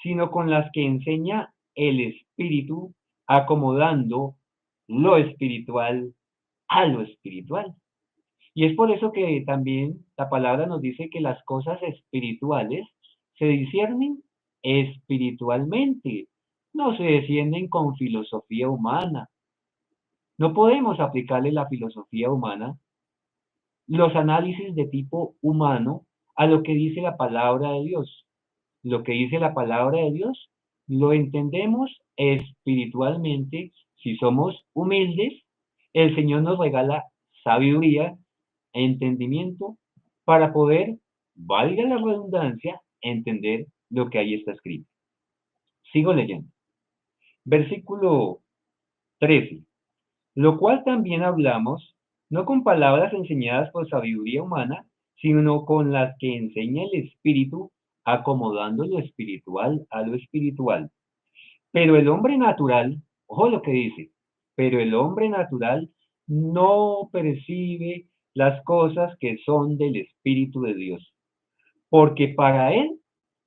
sino con las que enseña el Espíritu, acomodando lo espiritual a lo espiritual. Y es por eso que también la palabra nos dice que las cosas espirituales se disciernen espiritualmente, no se descienden con filosofía humana. No podemos aplicarle la filosofía humana, los análisis de tipo humano, a lo que dice la palabra de Dios. Lo que dice la palabra de Dios lo entendemos espiritualmente. Si somos humildes, el Señor nos regala sabiduría, entendimiento, para poder, valga la redundancia, entender lo que ahí está escrito. Sigo leyendo. Versículo 13. Lo cual también hablamos, no con palabras enseñadas por sabiduría humana, sino con las que enseña el Espíritu, acomodando lo espiritual a lo espiritual. Pero el hombre natural, ojo lo que dice, pero el hombre natural no percibe las cosas que son del Espíritu de Dios, porque para él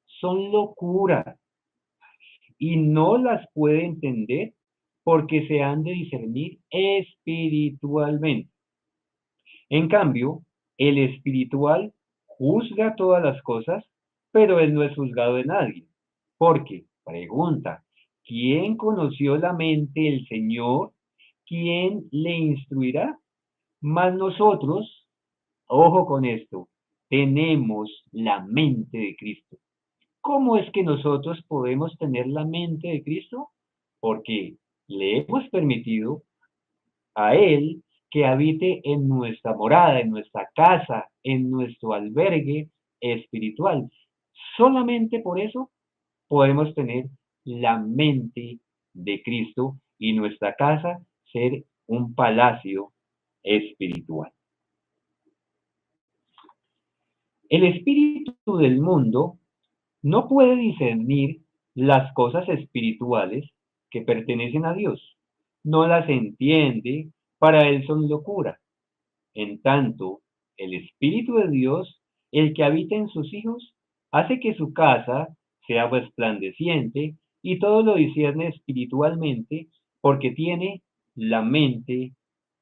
son locura y no las puede entender porque se han de discernir espiritualmente. En cambio, El espiritual juzga todas las cosas, pero él no es juzgado de nadie. Porque, pregunta, ¿quién conoció la mente del Señor? ¿Quién le instruirá? Mas nosotros, ojo con esto, tenemos la mente de Cristo. ¿Cómo es que nosotros podemos tener la mente de Cristo? Porque le hemos permitido a Él que habite en nuestra morada, en nuestra casa, en nuestro albergue espiritual. Solamente por eso podemos tener la mente de Cristo y nuestra casa ser un palacio espiritual. El espíritu del mundo no puede discernir las cosas espirituales que pertenecen a Dios. No las entiende, para él son locura. En tanto, el Espíritu de Dios, el que habita en sus hijos, hace que su casa sea resplandeciente y todo lo discierne espiritualmente porque tiene la mente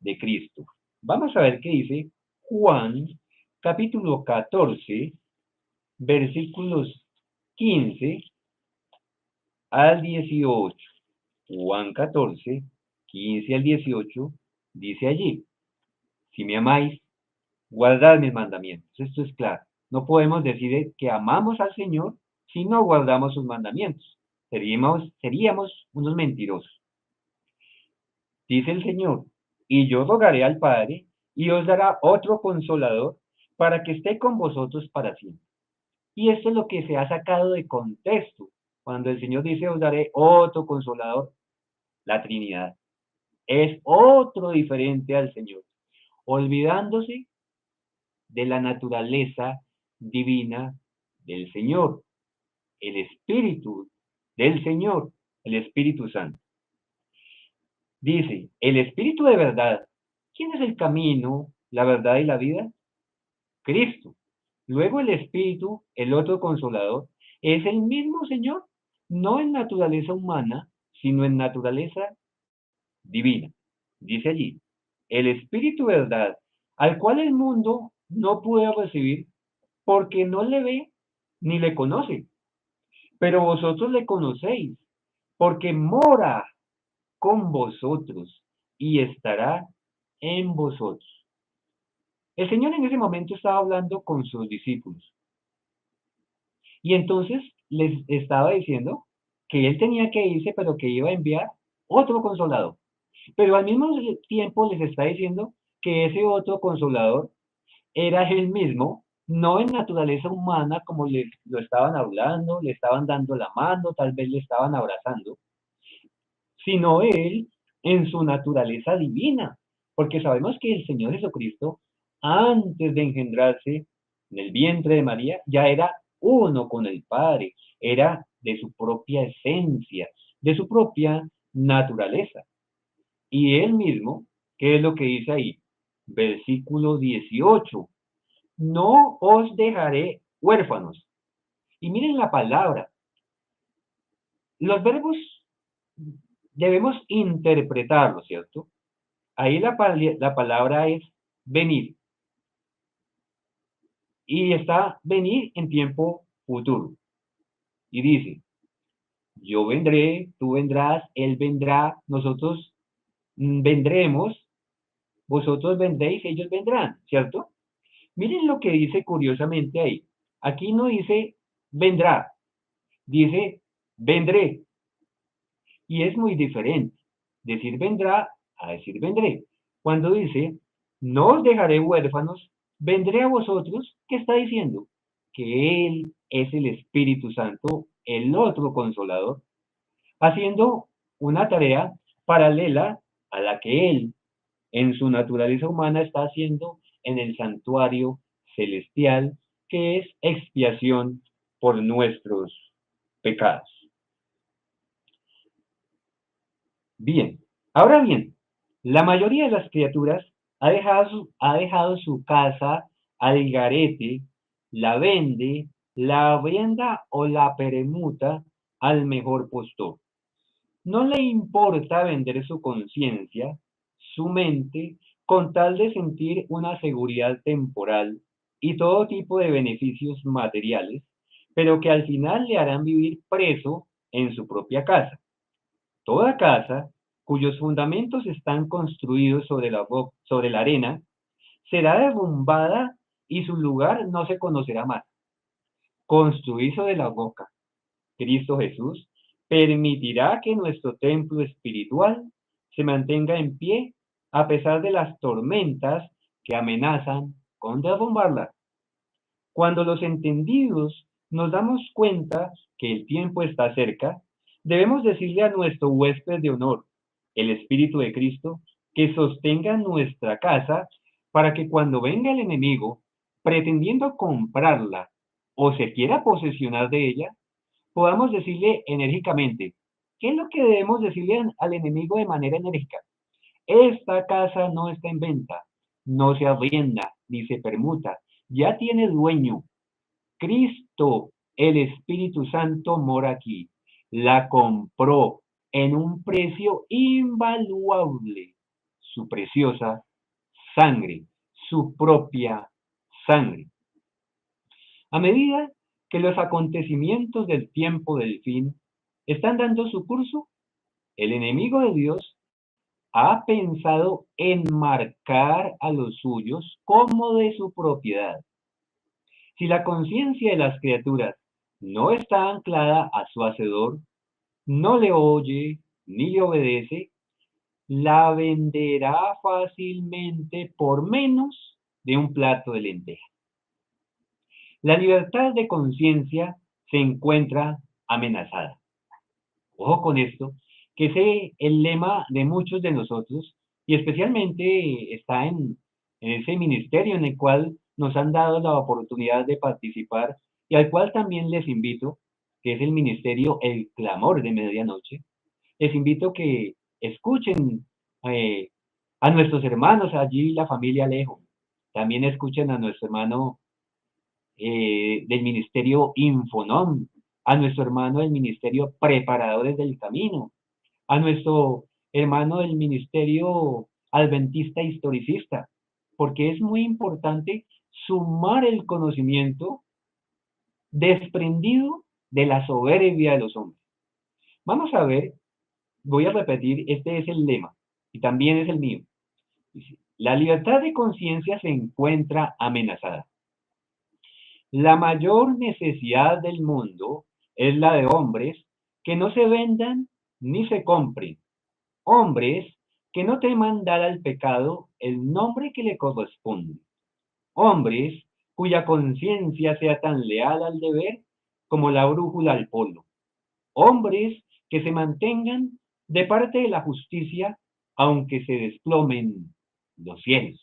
de Cristo. Vamos a ver qué dice Juan, capítulo 14, versículos 15 al 18. Juan 14, 15 al 18, dice allí, si me amáis, guardad mis mandamientos. Esto es claro. No podemos decir que amamos al Señor si no guardamos sus mandamientos. Seríamos unos mentirosos. Dice el Señor, y yo rogaré al Padre y os dará otro consolador para que esté con vosotros para siempre. Y esto es lo que se ha sacado de contexto. Cuando el Señor dice, os daré otro consolador, la Trinidad. Es otro diferente al Señor, olvidándose de la naturaleza divina del Señor, el Espíritu del Señor, el Espíritu Santo. Dice, el Espíritu de verdad. ¿Quién es el camino, la verdad y la vida? Cristo. Luego el Espíritu, el otro consolador, es el mismo Señor, no en naturaleza humana, sino en naturaleza divina. Dice allí, el Espíritu de verdad, al cual el mundo no puede recibir porque no le ve ni le conoce. Pero vosotros le conocéis, porque mora con vosotros y estará en vosotros. El Señor en ese momento estaba hablando con sus discípulos y entonces les estaba diciendo que él tenía que irse, pero que iba a enviar otro consolador. Pero al mismo tiempo les está diciendo que ese otro consolador era él mismo, no en naturaleza humana como lo estaban hablando, le estaban dando la mano, tal vez le estaban abrazando, sino él en su naturaleza divina, porque sabemos que el Señor Jesucristo, antes de engendrarse en el vientre de María, ya era uno con el Padre, era de su propia esencia, de su propia naturaleza. Y él mismo, ¿qué es lo que dice ahí? Versículo 18, no os dejaré huérfanos. Y miren la palabra. Los verbos debemos interpretarlos, ¿cierto? Ahí la palabra es venir. Y está venir en tiempo futuro. Y dice, yo vendré, tú vendrás, él vendrá, nosotros vendremos, vosotros vendréis, ellos vendrán, ¿cierto? Miren lo que dice curiosamente ahí. Aquí no dice vendrá, dice vendré. Y es muy diferente decir vendrá a decir vendré. Cuando dice no os dejaré huérfanos, vendré a vosotros, ¿qué está diciendo? Que Él es el Espíritu Santo, el otro consolador, haciendo una tarea paralela a la que Él en su naturaleza humana está haciendo en el santuario celestial, que es expiación por nuestros pecados. Bien, ahora bien, la mayoría de las criaturas ha dejado su casa al garete, la vende, la venda o la permuta al mejor postor. No le importa vender su conciencia, su mente, con tal de sentir una seguridad temporal y todo tipo de beneficios materiales, pero que al final le harán vivir preso en su propia casa. Toda casa cuyos fundamentos están construidos sobre la arena será derrumbada y su lugar no se conocerá más. Construir sobre la roca, Cristo Jesús, permitirá que nuestro templo espiritual se mantenga en pie a pesar de las tormentas que amenazan con derrumbarla. Cuando los entendidos nos damos cuenta que el tiempo está cerca, debemos decirle a nuestro huésped de honor, el Espíritu de Cristo, que sostenga nuestra casa para que cuando venga el enemigo, pretendiendo comprarla o se quiera posesionar de ella, podamos decirle enérgicamente, ¿qué es lo que debemos decirle al enemigo de manera enérgica? Esta casa no está en venta, no se arrienda ni se permuta, ya tiene dueño. Cristo, el Espíritu Santo, mora aquí. La compró en un precio invaluable, su preciosa sangre, su propia sangre. A medida que los acontecimientos del tiempo del fin están dando su curso, el enemigo de Dios ha pensado en marcar a los suyos como de su propiedad. Si la conciencia de las criaturas no está anclada a su Hacedor, no le oye ni le obedece, la venderá fácilmente por menos de un plato de lentejas. La libertad de conciencia se encuentra amenazada. Ojo con esto, que es el lema de muchos de nosotros y especialmente está en ese ministerio en el cual nos han dado la oportunidad de participar y al cual también les invito, que es el ministerio El Clamor de Medianoche. Les invito que escuchen eh, a nuestros hermanos allí, la familia Alejo. También escuchen a nuestro hermano del ministerio Infonom, a nuestro hermano del ministerio Preparadores del Camino, a nuestro hermano del ministerio Adventista Historicista, porque es muy importante sumar el conocimiento desprendido de la soberbia de los hombres. Vamos a ver, voy a repetir, este es el lema y también es el mío. La libertad de conciencia se encuentra amenazada. La mayor necesidad del mundo es la de hombres que no se vendan ni se compren, hombres que no teman dar al pecado el nombre que le corresponde, hombres cuya conciencia sea tan leal al deber como la brújula al polo, hombres que se mantengan de parte de la justicia aunque se desplomen los cielos.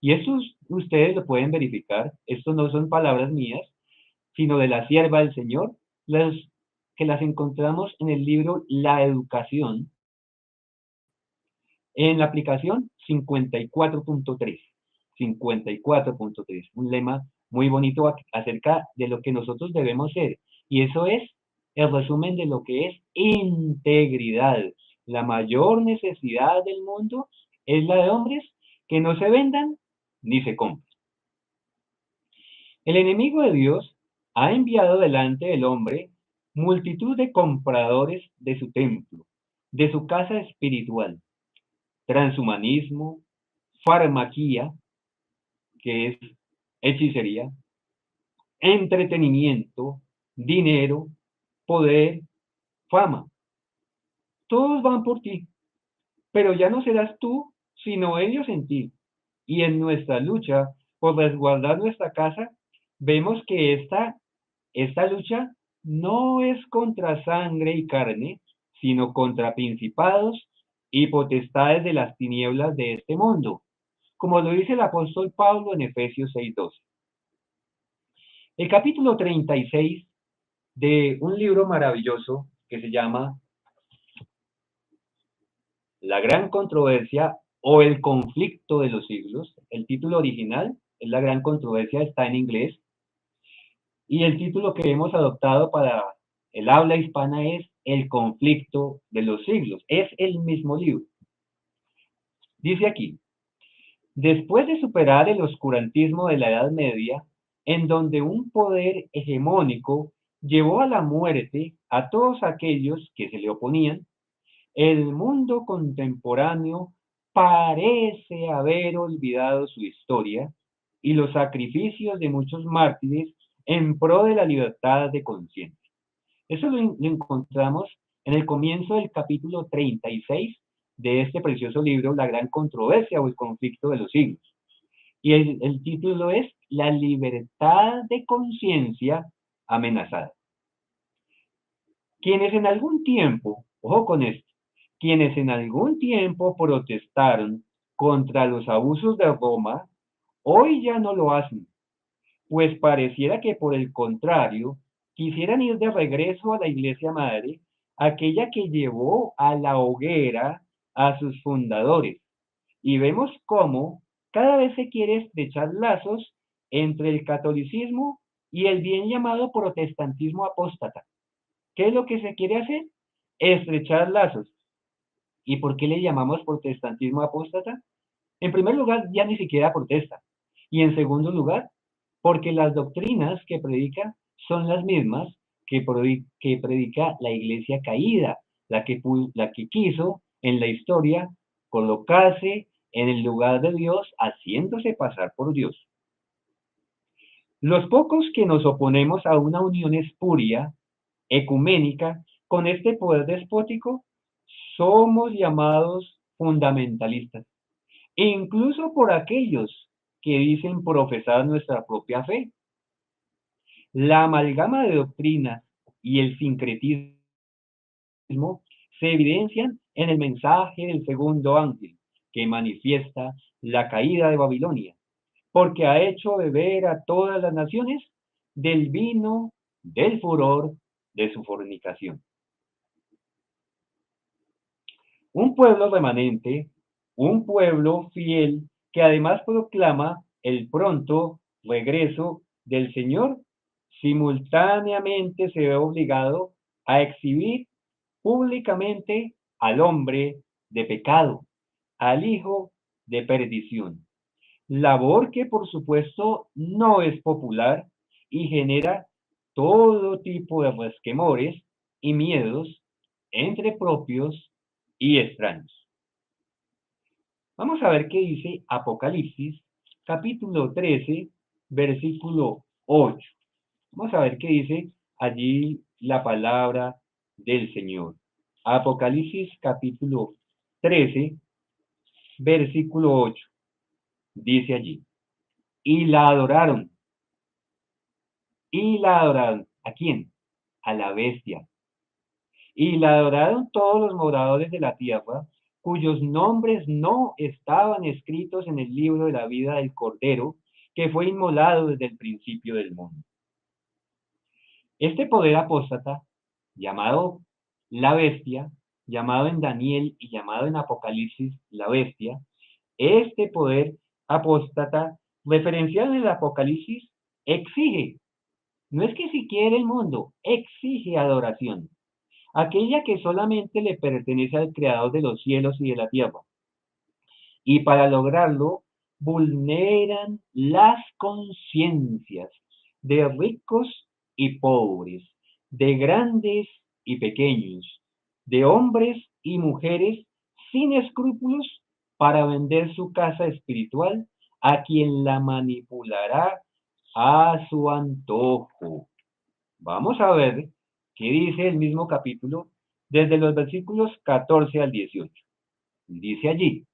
Y esto ustedes lo pueden verificar, esto no son palabras mías, sino de la sierva del Señor, que las encontramos en el libro La Educación, en la aplicación 54.3, 54.3, un lema muy bonito acerca de lo que nosotros debemos ser. Y eso es el resumen de lo que es integridad. La mayor necesidad del mundo es la de hombres que no se vendan ni se compren. El enemigo de Dios ha enviado delante del hombre multitud de compradores de su templo, de su casa espiritual, transhumanismo, farmaquía, que es hechicería, entretenimiento, dinero, poder, fama. Todos van por ti, pero ya no serás tú, sino ellos en ti. Y en nuestra lucha por resguardar nuestra casa, vemos que esta lucha no es contra sangre y carne, sino contra principados y potestades de las tinieblas de este mundo, como lo dice el apóstol Pablo en Efesios 6:12. El capítulo 36 de un libro maravilloso que se llama La Gran Controversia o El Conflicto de los Siglos. El título original es La Gran Controversia, está en inglés. Y el título que hemos adoptado para el habla hispana es El Conflicto de los Siglos. Es el mismo libro. Dice aquí, Después de superar el oscurantismo de la Edad Media, en donde un poder hegemónico llevó a la muerte a todos aquellos que se le oponían, el mundo contemporáneo parece haber olvidado su historia y los sacrificios de muchos mártires en pro de la libertad de conciencia. Eso lo encontramos en el comienzo del capítulo 36 de este precioso libro, La gran controversia o el conflicto de los siglos. Y el título es La libertad de conciencia amenazada. Quienes en algún tiempo, ojo con esto, quienes en algún tiempo protestaron contra los abusos de Roma, hoy ya no lo hacen, pues pareciera que por el contrario, quisieran ir de regreso a la Iglesia Madre, aquella que llevó a la hoguera a sus fundadores. Y vemos cómo cada vez se quiere estrechar lazos entre el catolicismo y el bien llamado protestantismo apóstata. ¿Qué es lo que se quiere hacer? Estrechar lazos. ¿Y por qué le llamamos protestantismo apóstata? En primer lugar, ya ni siquiera protesta. Y en segundo lugar, porque las doctrinas que predica son las mismas que predica la iglesia caída, la que quiso en la historia colocarse en el lugar de Dios, haciéndose pasar por Dios. Los pocos que nos oponemos a una unión espuria, ecuménica, con este poder despótico, somos llamados fundamentalistas, incluso por aquellos que dicen profesar nuestra propia fe. La amalgama de doctrinas y el sincretismo se evidencian en el mensaje del segundo ángel, que manifiesta la caída de Babilonia, porque ha hecho beber a todas las naciones del vino del furor de su fornicación. Un pueblo remanente, un pueblo fiel, que además proclama el pronto regreso del Señor, simultáneamente se ve obligado a exhibir públicamente al hombre de pecado, al hijo de perdición. Labor que por supuesto no es popular y genera todo tipo de resquemores y miedos entre propios y extraños. Vamos a ver qué dice Apocalipsis, capítulo 13, versículo 8. Vamos a ver qué dice allí la palabra del Señor. Apocalipsis, capítulo 13, versículo 8. Dice allí, y la adoraron. Y la adoraron. ¿A quién? A la bestia. Y la adoraron todos los moradores de la tierra, cuyos nombres no estaban escritos en el libro de la vida del Cordero, que fue inmolado desde el principio del mundo. Este poder apóstata, llamado la bestia, llamado en Daniel y llamado en Apocalipsis la bestia, este poder apóstata, referenciado en el Apocalipsis, exige, no es que si quiere el mundo, exige adoración, aquella que solamente le pertenece al Creador de los cielos y de la tierra. Y para lograrlo, vulneran las conciencias de ricos y pobres, de grandes y pequeños, de hombres y mujeres sin escrúpulos para vender su casa espiritual a quien la manipulará a su antojo. Vamos a ver qué dice el mismo capítulo desde los versículos 14 al 18. Dice allí,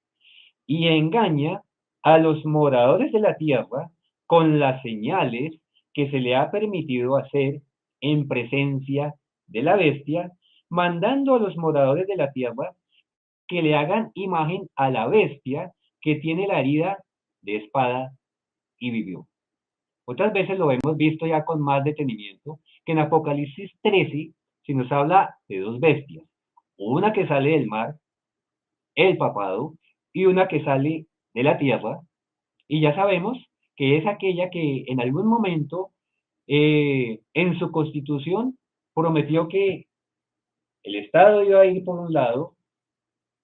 y engaña a los moradores de la tierra con las señales que se le ha permitido hacer en presencia de la bestia, mandando a los moradores de la tierra que le hagan imagen a la bestia que tiene la herida de espada y vivió. Otras veces lo hemos visto ya con más detenimiento, que en Apocalipsis 13 se nos habla de dos bestias, una que sale del mar, el papado, y una que sale de la tierra, y ya sabemos que es aquella que en algún momento en su constitución prometió que el Estado iba a ir por un lado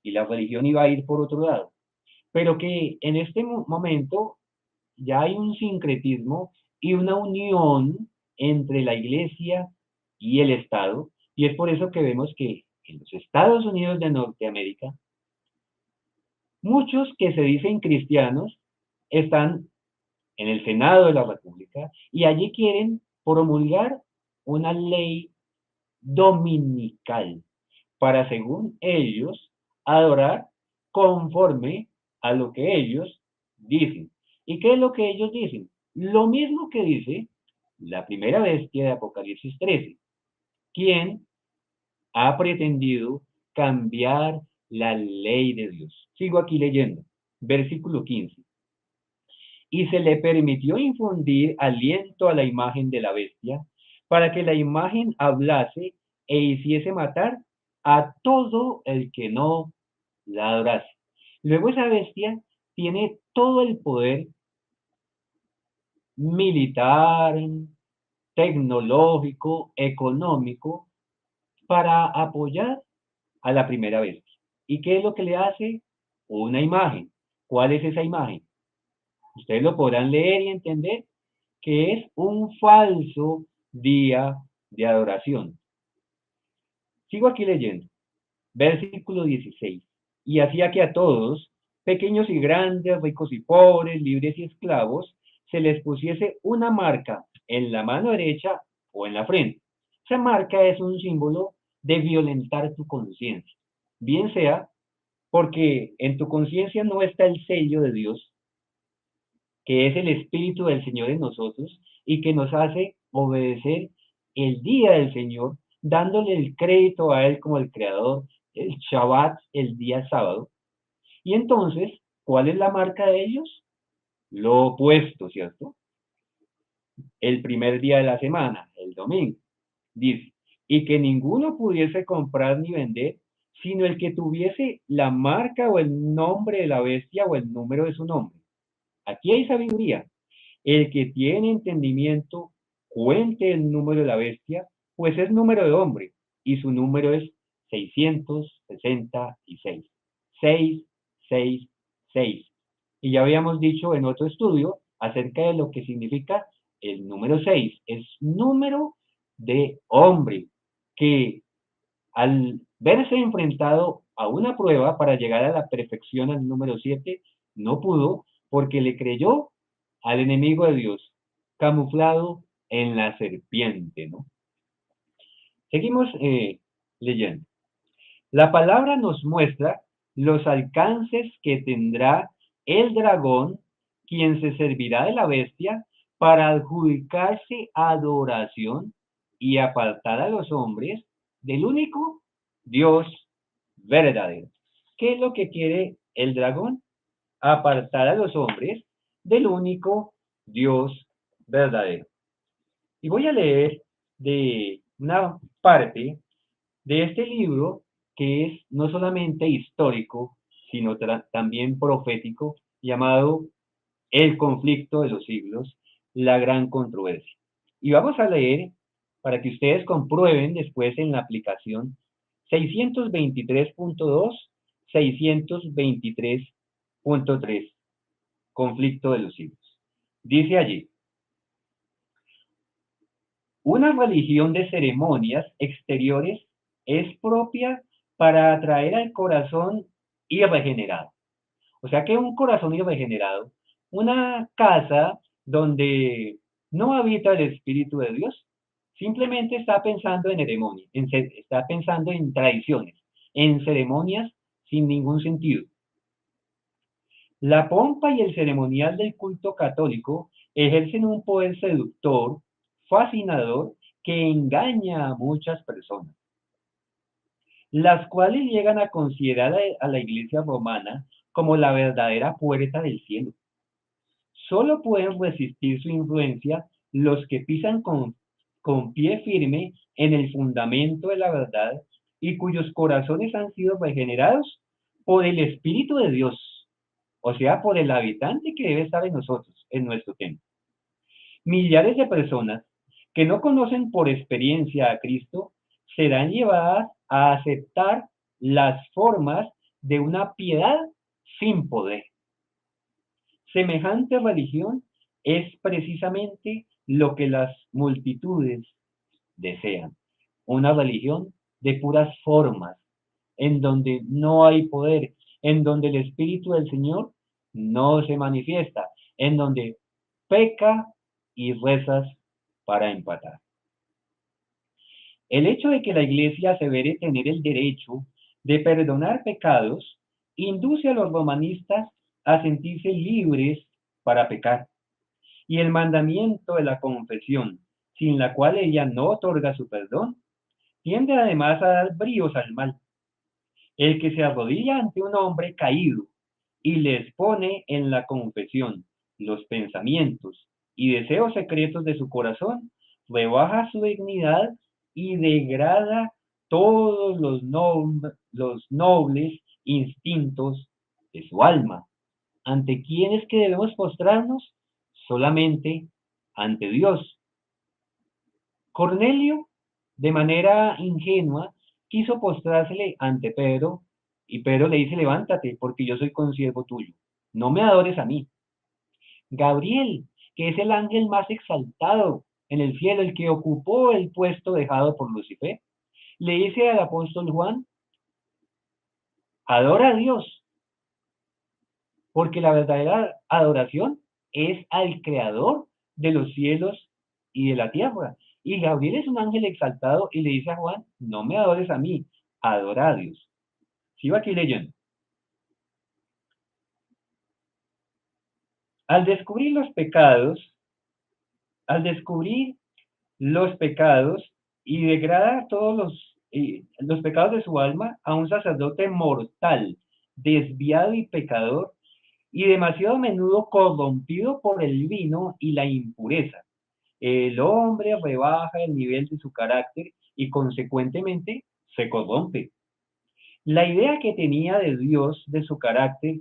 y la religión iba a ir por otro lado. pero que en este momento ya hay un sincretismo y una unión entre la iglesia y el Estado, y es por eso que vemos que en los Estados Unidos de Norteamérica, muchos que se dicen cristianos están en el Senado de la República y allí quieren promulgar una ley dominical para, según ellos, adorar conforme a lo que ellos dicen. ¿Y qué es lo que ellos dicen? Lo mismo que dice la primera bestia de Apocalipsis 13, quien ha pretendido cambiar la ley de Dios. Sigo aquí leyendo, versículo 15. Y se le permitió infundir aliento a la imagen de la bestia, para que la imagen hablase e hiciese matar a todo el que no la adorase. Luego esa bestia tiene todo el poder militar, tecnológico, económico, para apoyar a la primera bestia. ¿Y qué es lo que le hace? Una imagen. ¿Cuál es esa imagen? Ustedes lo podrán leer y entender que es un falso día de adoración. Sigo aquí leyendo. Versículo 16. Y hacía que a todos, pequeños y grandes, ricos y pobres, libres y esclavos, se les pusiese una marca en la mano derecha o en la frente. Esa marca es un símbolo de violentar tu conciencia. Bien sea porque en tu conciencia no está el sello de Dios, que es el Espíritu del Señor en nosotros y que nos hace obedecer el día del Señor, dándole el crédito a Él como el Creador, el Shabbat, el día sábado. Y entonces, ¿cuál es la marca de ellos? Lo opuesto, ¿cierto? El primer día de la semana, el domingo, dice, y que ninguno pudiese comprar ni vender, sino el que tuviese la marca o el nombre de la bestia o el número de su nombre. Aquí hay sabiduría. El que tiene entendimiento, cuente el número de la bestia, pues es número de hombre, y su número es 666. 666. Y ya habíamos dicho en otro estudio acerca de lo que significa el número 6. Es número de hombre que al verse enfrentado a una prueba para llegar a la perfección al número 7, no pudo porque le creyó al enemigo de Dios, camuflado en la serpiente, ¿no? Seguimos leyendo. La palabra nos muestra los alcances que tendrá el dragón, quien se servirá de la bestia para adjudicarse adoración y apartar a los hombres del único Dios verdadero. ¿Qué es lo que quiere el dragón? Apartar a los hombres del único Dios verdadero. Y voy a leer de una parte de este libro que es no solamente histórico, sino también profético, llamado El conflicto de los siglos, la gran controversia. Y vamos a leer para que ustedes comprueben después en la aplicación 623.2, 623.3, conflicto de los siglos. Dice allí, una religión de ceremonias exteriores es propia para atraer al corazón irregenerado. O sea que un corazón irregenerado, una casa donde no habita el Espíritu de Dios, simplemente está pensando en ceremonias, está pensando en tradiciones, en ceremonias sin ningún sentido. La pompa y el ceremonial del culto católico ejercen un poder seductor, fascinador, que engaña a muchas personas, las cuales llegan a considerar a la Iglesia romana como la verdadera puerta del cielo. Solo pueden resistir su influencia los que pisan con pie firme en el fundamento de la verdad y cuyos corazones han sido regenerados por el Espíritu de Dios, o sea, por el habitante que debe estar en nosotros, en nuestro templo. Millares de personas que no conocen por experiencia a Cristo serán llevadas a aceptar las formas de una piedad sin poder. Semejante religión es precisamente lo que las multitudes desean. Una religión de puras formas, en donde no hay poder, en donde el Espíritu del Señor no se manifiesta, en donde peca y rezas para empatar. El hecho de que la Iglesia asevere tener el derecho de perdonar pecados induce a los romanistas a sentirse libres para pecar. Y el mandamiento de la confesión, sin la cual ella no otorga su perdón, tiende además a dar bríos al mal. El que se arrodilla ante un hombre caído y le expone en la confesión los pensamientos y deseos secretos de su corazón, rebaja su dignidad y degrada todos los nobles instintos de su alma. ¿Ante quién es que debemos postrarnos? Solamente ante Dios. Cornelio, de manera ingenua, quiso postrársele ante Pedro, y Pedro le dice, levántate, porque yo soy consiervo tuyo. No me adores a mí. Gabriel, que es el ángel más exaltado en el cielo, el que ocupó el puesto dejado por Lucifer, le dice al apóstol Juan, adora a Dios, porque la verdadera adoración es al creador de los cielos y de la tierra. Y Gabriel es un ángel exaltado y le dice a Juan, no me adores a mí, adora a Dios. Sigo aquí leyendo. Al descubrir los pecados, al descubrir los pecados y degrada todos los pecados de su alma a un sacerdote mortal, desviado y pecador, y demasiado a menudo corrompido por el vino y la impureza. El hombre rebaja el nivel de su carácter y consecuentemente se corrompe. La idea que tenía de Dios, de su carácter,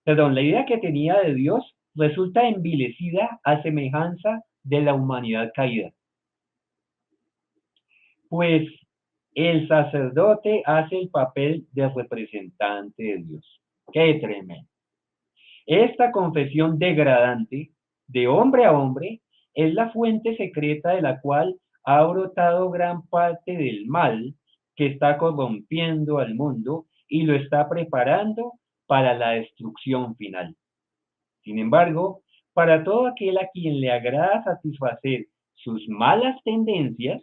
la idea que tenía de Dios resulta envilecida a semejanza de la humanidad caída. Pues el sacerdote hace el papel de representante de Dios. ¡Qué tremendo! Esta confesión degradante, de hombre a hombre, es la fuente secreta de la cual ha brotado gran parte del mal que está corrompiendo al mundo y lo está preparando para la destrucción final. Sin embargo, para todo aquel a quien le agrada satisfacer sus malas tendencias,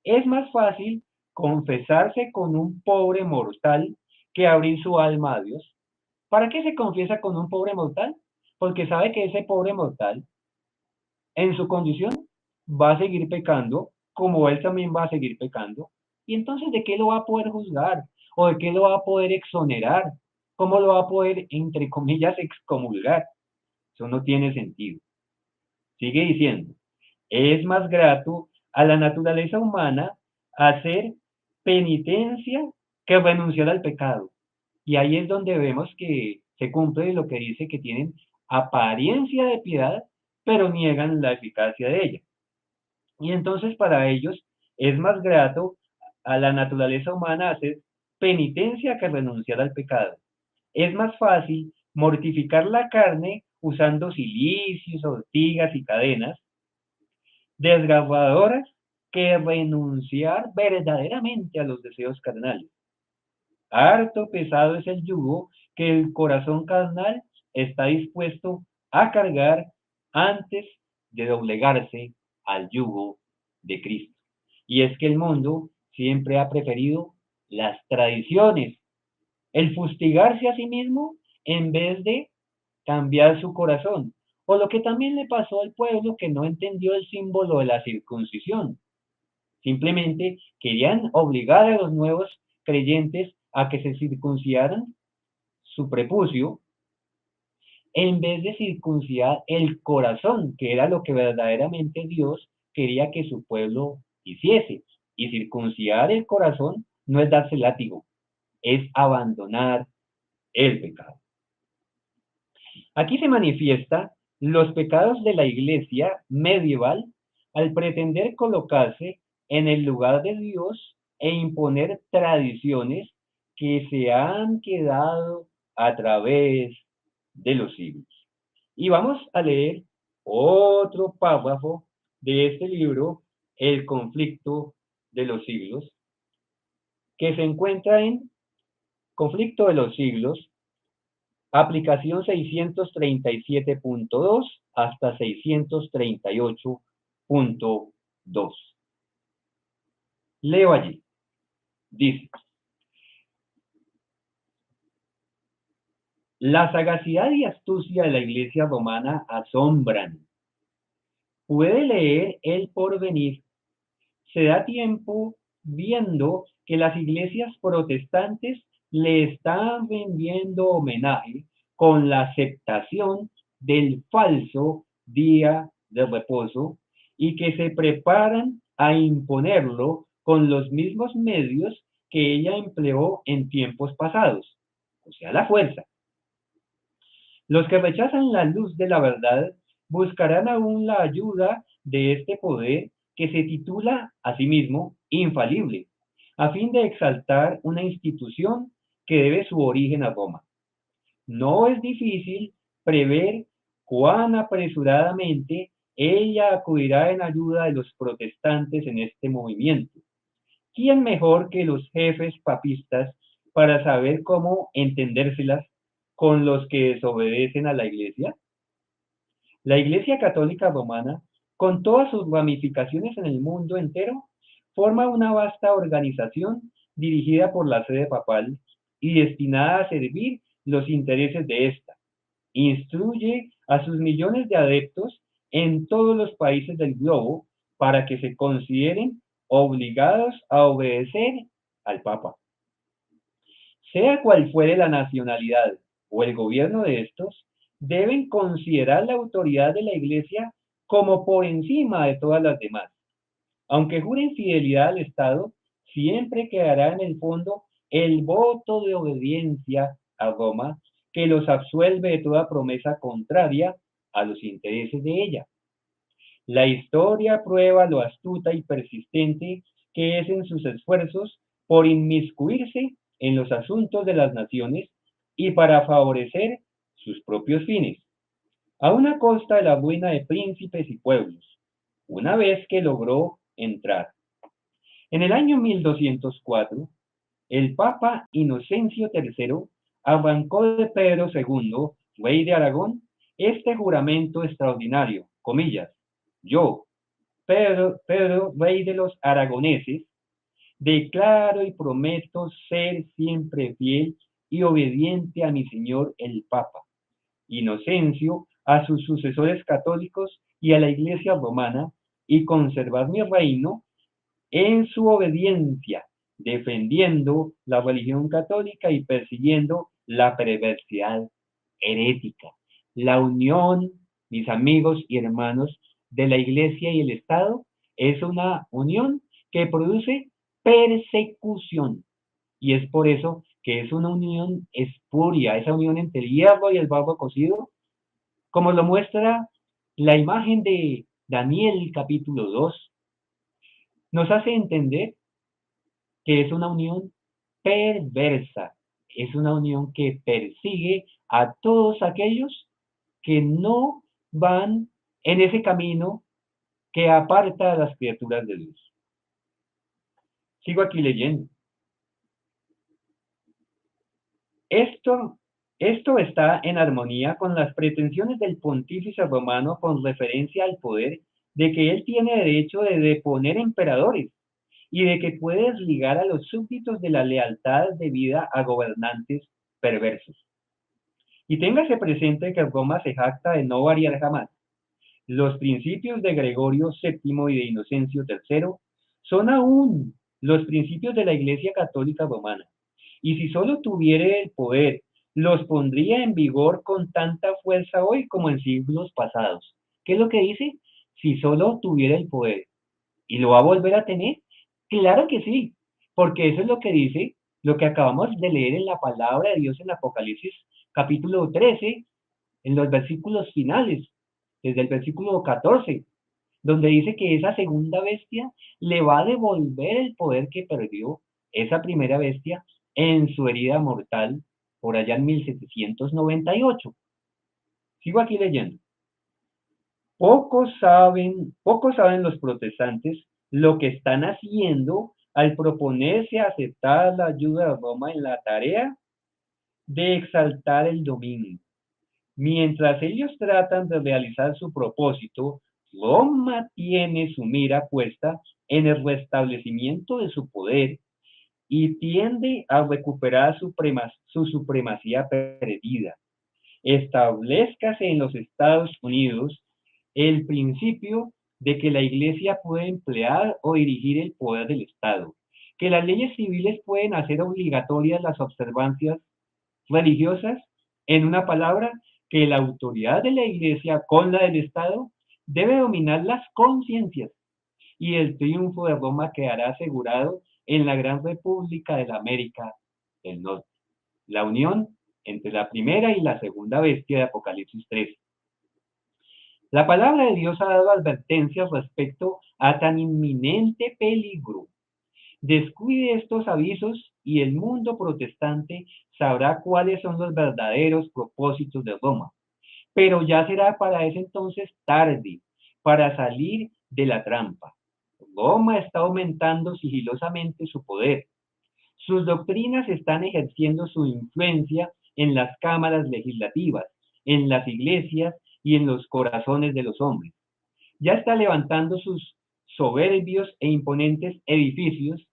es más fácil confesarse con un pobre mortal que abrir su alma a Dios. ¿Para qué se confiesa con un pobre mortal? Porque sabe que ese pobre mortal, en su condición, va a seguir pecando, como él también va a seguir pecando. Y entonces, ¿de qué lo va a poder juzgar? ¿O de qué lo va a poder exonerar? ¿Cómo lo va a poder, entre comillas, excomulgar? Eso no tiene sentido. Sigue diciendo, es más grato a la naturaleza humana hacer penitencia que renunciar al pecado. Y ahí es donde vemos que se cumple lo que dice que tienen apariencia de piedad, pero niegan la eficacia de ella. Y entonces para ellos es más grato a la naturaleza humana hacer penitencia que renunciar al pecado. Es más fácil mortificar la carne usando cilicios, ortigas y cadenas desgarradoras que renunciar verdaderamente a los deseos carnales. Harto pesado es el yugo que el corazón carnal está dispuesto a cargar antes de doblegarse al yugo de Cristo. Y es que el mundo siempre ha preferido las tradiciones, el fustigarse a sí mismo en vez de cambiar su corazón. O lo que también le pasó al pueblo que no entendió el símbolo de la circuncisión. Simplemente querían obligar a los nuevos creyentes a que se circuncidaran su prepucio en vez de circuncidar el corazón, que era lo que verdaderamente Dios quería que su pueblo hiciese. Y circuncidar el corazón no es darse látigo, es abandonar el pecado. Aquí se manifiesta los pecados de la iglesia medieval al pretender colocarse en el lugar de Dios e imponer tradiciones que se han quedado a través de los siglos. Y vamos a leer otro párrafo de este libro, El conflicto de los siglos, que se encuentra en Conflicto de los siglos, aplicación 637.2 hasta 638.2. Leo allí. Dice: la sagacidad y astucia de la Iglesia romana asombran. Puede leer el porvenir. Se da tiempo viendo que las iglesias protestantes le están rendiendo homenaje con la aceptación del falso día de reposo y que se preparan a imponerlo con los mismos medios que ella empleó en tiempos pasados, o sea, la fuerza. Los que rechazan la luz de la verdad buscarán aún la ayuda de este poder que se titula a sí mismo infalible, a fin de exaltar una institución que debe su origen a Roma. No es difícil prever cuán apresuradamente ella acudirá en ayuda de los protestantes en este movimiento. ¿Quién mejor que los jefes papistas para saber cómo entendérselas con los que desobedecen a la Iglesia? La Iglesia Católica Romana, con todas sus ramificaciones en el mundo entero, forma una vasta organización dirigida por la sede papal y destinada a servir los intereses de ésta. Instruye a sus millones de adeptos en todos los países del globo para que se consideren obligados a obedecer al Papa. Sea cual fuere la nacionalidad o el gobierno de estos, deben considerar la autoridad de la Iglesia como por encima de todas las demás. Aunque juren fidelidad al Estado, siempre quedará en el fondo el voto de obediencia a Roma que los absuelve de toda promesa contraria a los intereses de ella. La historia prueba lo astuta y persistente que es en sus esfuerzos por inmiscuirse en los asuntos de las naciones y para favorecer sus propios fines, a una costa de la ruina de príncipes y pueblos, una vez que logró entrar. En el año 1204, el Papa Inocencio III arrancó de Pedro II, rey de Aragón, este juramento extraordinario, comillas: yo, Pedro, rey de los aragoneses, declaro y prometo ser siempre fiel y obediente a mi señor el Papa Inocencio, a sus sucesores católicos y a la Iglesia romana, y conservar mi reino en su obediencia, defendiendo la religión católica y persiguiendo la perversidad herética. La unión, mis amigos y hermanos, de la Iglesia y el Estado es una unión que produce persecución. Y es por eso que es una unión espuria, esa unión entre el hierro y el barro cocido, como lo muestra la imagen de Daniel capítulo 2, nos hace entender que es una unión perversa, es una unión que persigue a todos aquellos que no van en ese camino que aparta a las criaturas de Dios. Sigo aquí leyendo. Esto está en armonía con las pretensiones del pontífice romano con referencia al poder de que él tiene derecho de deponer emperadores y de que puede desligar a los súbditos de la lealtad debida a gobernantes perversos. Y téngase presente que Roma se jacta de no variar jamás. Los principios de Gregorio VII y de Inocencio III son aún los principios de la Iglesia Católica Romana. Y si solo tuviera el poder, los pondría en vigor con tanta fuerza hoy como en siglos pasados. ¿Qué es lo que dice? Si solo tuviera el poder. ¿Y lo va a volver a tener? Claro que sí, porque eso es lo que dice, lo que acabamos de leer en la palabra de Dios en Apocalipsis capítulo 13, en los versículos finales, desde el versículo 14, donde dice que esa segunda bestia le va a devolver el poder que perdió esa primera bestia en su herida mortal por allá en 1798. Sigo aquí leyendo. Pocos saben los protestantes lo que están haciendo al proponerse aceptar la ayuda de Roma en la tarea de exaltar el dominio. Mientras ellos tratan de realizar su propósito, Roma tiene su mira puesta en el restablecimiento de su poder y tiende a recuperar su supremacía perdida. Establezcase en los Estados Unidos el principio de que la Iglesia puede emplear o dirigir el poder del Estado, que las leyes civiles pueden hacer obligatorias las observancias religiosas, en una palabra, que la autoridad de la Iglesia con la del Estado debe dominar las conciencias y el triunfo de Roma quedará asegurado en la gran república de la América del Norte, la unión entre la primera y la segunda bestia de Apocalipsis 13. La palabra de Dios ha dado advertencias respecto a tan inminente peligro. Descuide estos avisos y el mundo protestante sabrá cuáles son los verdaderos propósitos de Roma. Pero ya será para ese entonces tarde para salir de la trampa. Roma está aumentando sigilosamente su poder. Sus doctrinas están ejerciendo su influencia en las cámaras legislativas, en las iglesias y en los corazones de los hombres. Ya está levantando sus soberbios e imponentes edificios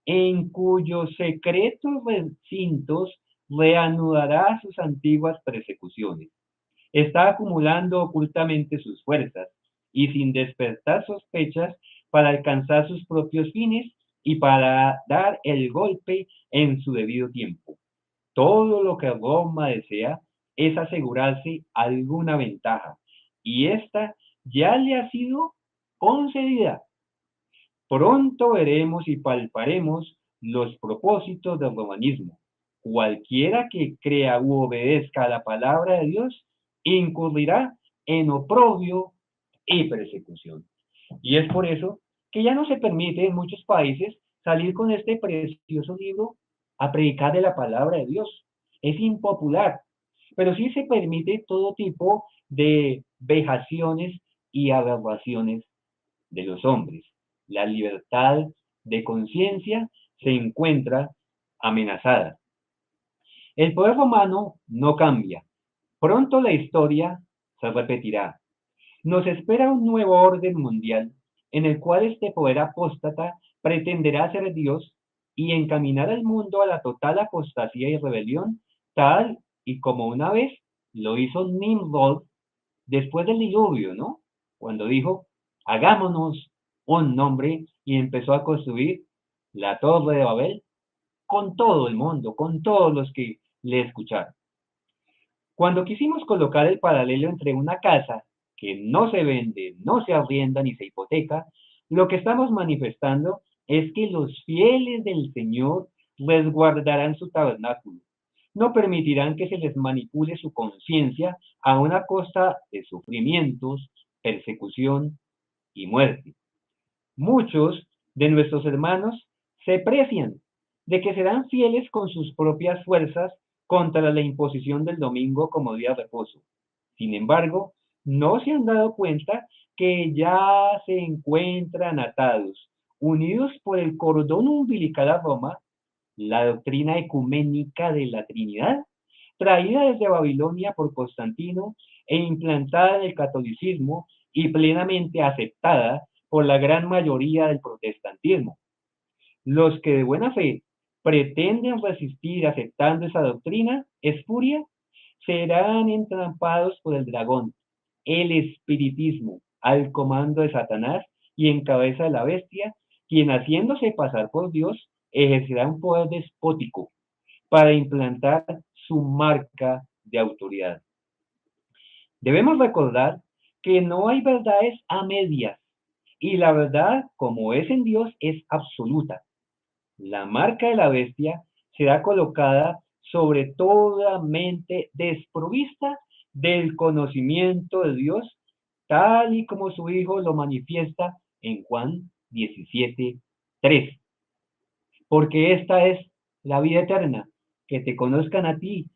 en cuyos secretos recintos reanudará sus antiguas persecuciones. Está acumulando ocultamente sus fuerzas y sin despertar sospechas para alcanzar sus propios fines y para dar el golpe en su debido tiempo. Todo lo que Roma desea es asegurarse alguna ventaja y esta ya le ha sido concedida. Pronto veremos y palparemos los propósitos del romanismo. Cualquiera que crea u obedezca a la palabra de Dios incurrirá en oprobio y persecución. Y es por eso que ya no se permite en muchos países salir con este precioso libro a predicar de la palabra de Dios. Es impopular, pero sí se permite todo tipo de vejaciones y aberraciones de los hombres. La libertad de conciencia se encuentra amenazada. El poder romano no cambia. Pronto la historia se repetirá. Nos espera un nuevo orden mundial en el cual este poder apóstata pretenderá ser Dios y encaminar al mundo a la total apostasía y rebelión, tal y como una vez lo hizo Nimrod después del diluvio, ¿no? Cuando dijo, hagámonos un nombre y empezó a construir la torre de Babel con todo el mundo, con todos los que le escucharon. Cuando quisimos colocar el paralelo entre una casa que no se vende, no se arrienda ni se hipoteca, lo que estamos manifestando es que los fieles del Señor resguardarán su tabernáculo. No permitirán que se les manipule su conciencia a una costa de sufrimientos, persecución y muerte. Muchos de nuestros hermanos se precian de que serán fieles con sus propias fuerzas contra la imposición del domingo como día de reposo. Sin embargo, no se han dado cuenta que ya se encuentran atados, unidos por el cordón umbilical a Roma, la doctrina ecuménica de la Trinidad, traída desde Babilonia por Constantino e implantada en el catolicismo y plenamente aceptada por la gran mayoría del protestantismo. Los que de buena fe pretenden resistir aceptando esa doctrina espuria serán entrampados por el dragón, el espiritismo, al comando de Satanás y en cabeza de la bestia, quien haciéndose pasar por Dios ejercerá un poder despótico para implantar su marca de autoridad. Debemos recordar que no hay verdades a medias y la verdad, como es en Dios, es absoluta. La marca de la bestia será colocada sobre toda mente desprovista del conocimiento de Dios, tal y como su Hijo lo manifiesta en Juan 17:3. Porque esta es la vida eterna, que te conozcan a ti,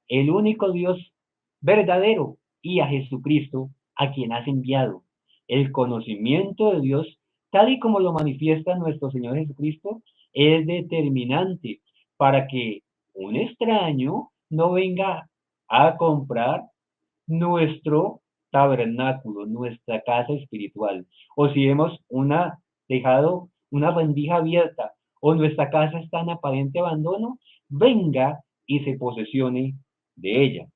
el único Dios verdadero, y a Jesucristo, a quien has enviado. El conocimiento de Dios, tal y como lo manifiesta nuestro Señor Jesucristo, es determinante para que un extraño no venga a comprar nuestro tabernáculo, nuestra casa espiritual. O si hemos dejado una rendija abierta o nuestra casa está en aparente abandono, venga y se posesione de ella.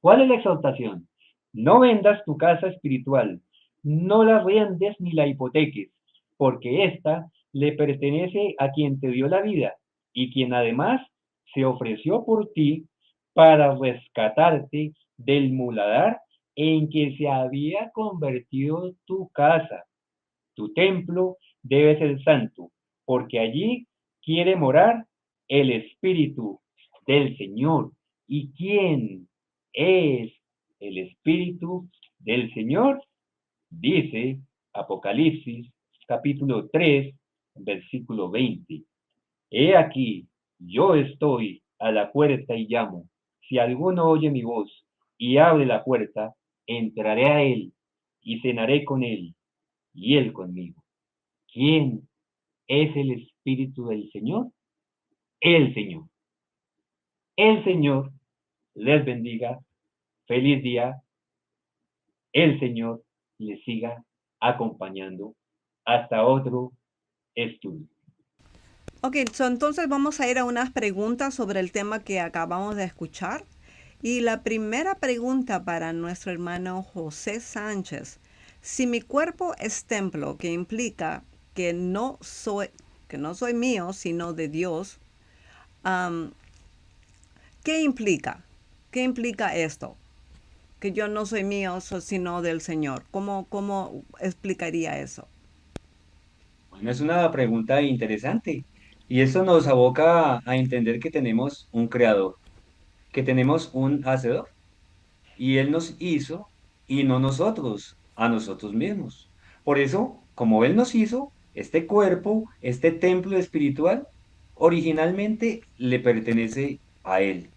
¿Cuál es la exhortación? No vendas tu casa espiritual, no la riendes ni la hipoteques, porque ésta le pertenece a quien te dio la vida y quien además se ofreció por ti para rescatarte del muladar en que se había convertido tu casa. Tu templo debe ser santo, porque allí quiere morar el Espíritu del Señor. ¿Y quién es el Espíritu del Señor? Dice Apocalipsis capítulo 3, versículo 20. He aquí, yo estoy a la puerta y llamo. Si alguno oye mi voz y abre la puerta, entraré a él y cenaré con él y él conmigo. ¿Quién es el Espíritu del Señor? El Señor. El Señor les bendiga. Feliz día. El Señor les siga acompañando hasta otro estudio. Ok, entonces vamos a ir a unas preguntas sobre el tema que acabamos de escuchar. Y la primera pregunta para nuestro hermano José Sánchez. Si mi cuerpo es templo, que implica que no soy mío, sino de Dios, am, ¿qué implica? ¿Qué implica esto? Que yo no soy mío, sino del Señor. ¿Cómo explicaría eso? Bueno, es una pregunta interesante y eso nos aboca a entender que tenemos un creador, que tenemos un hacedor y Él nos hizo y no nosotros, a nosotros mismos. Por eso, como Él nos hizo, este cuerpo, este templo espiritual, originalmente le pertenece a Él.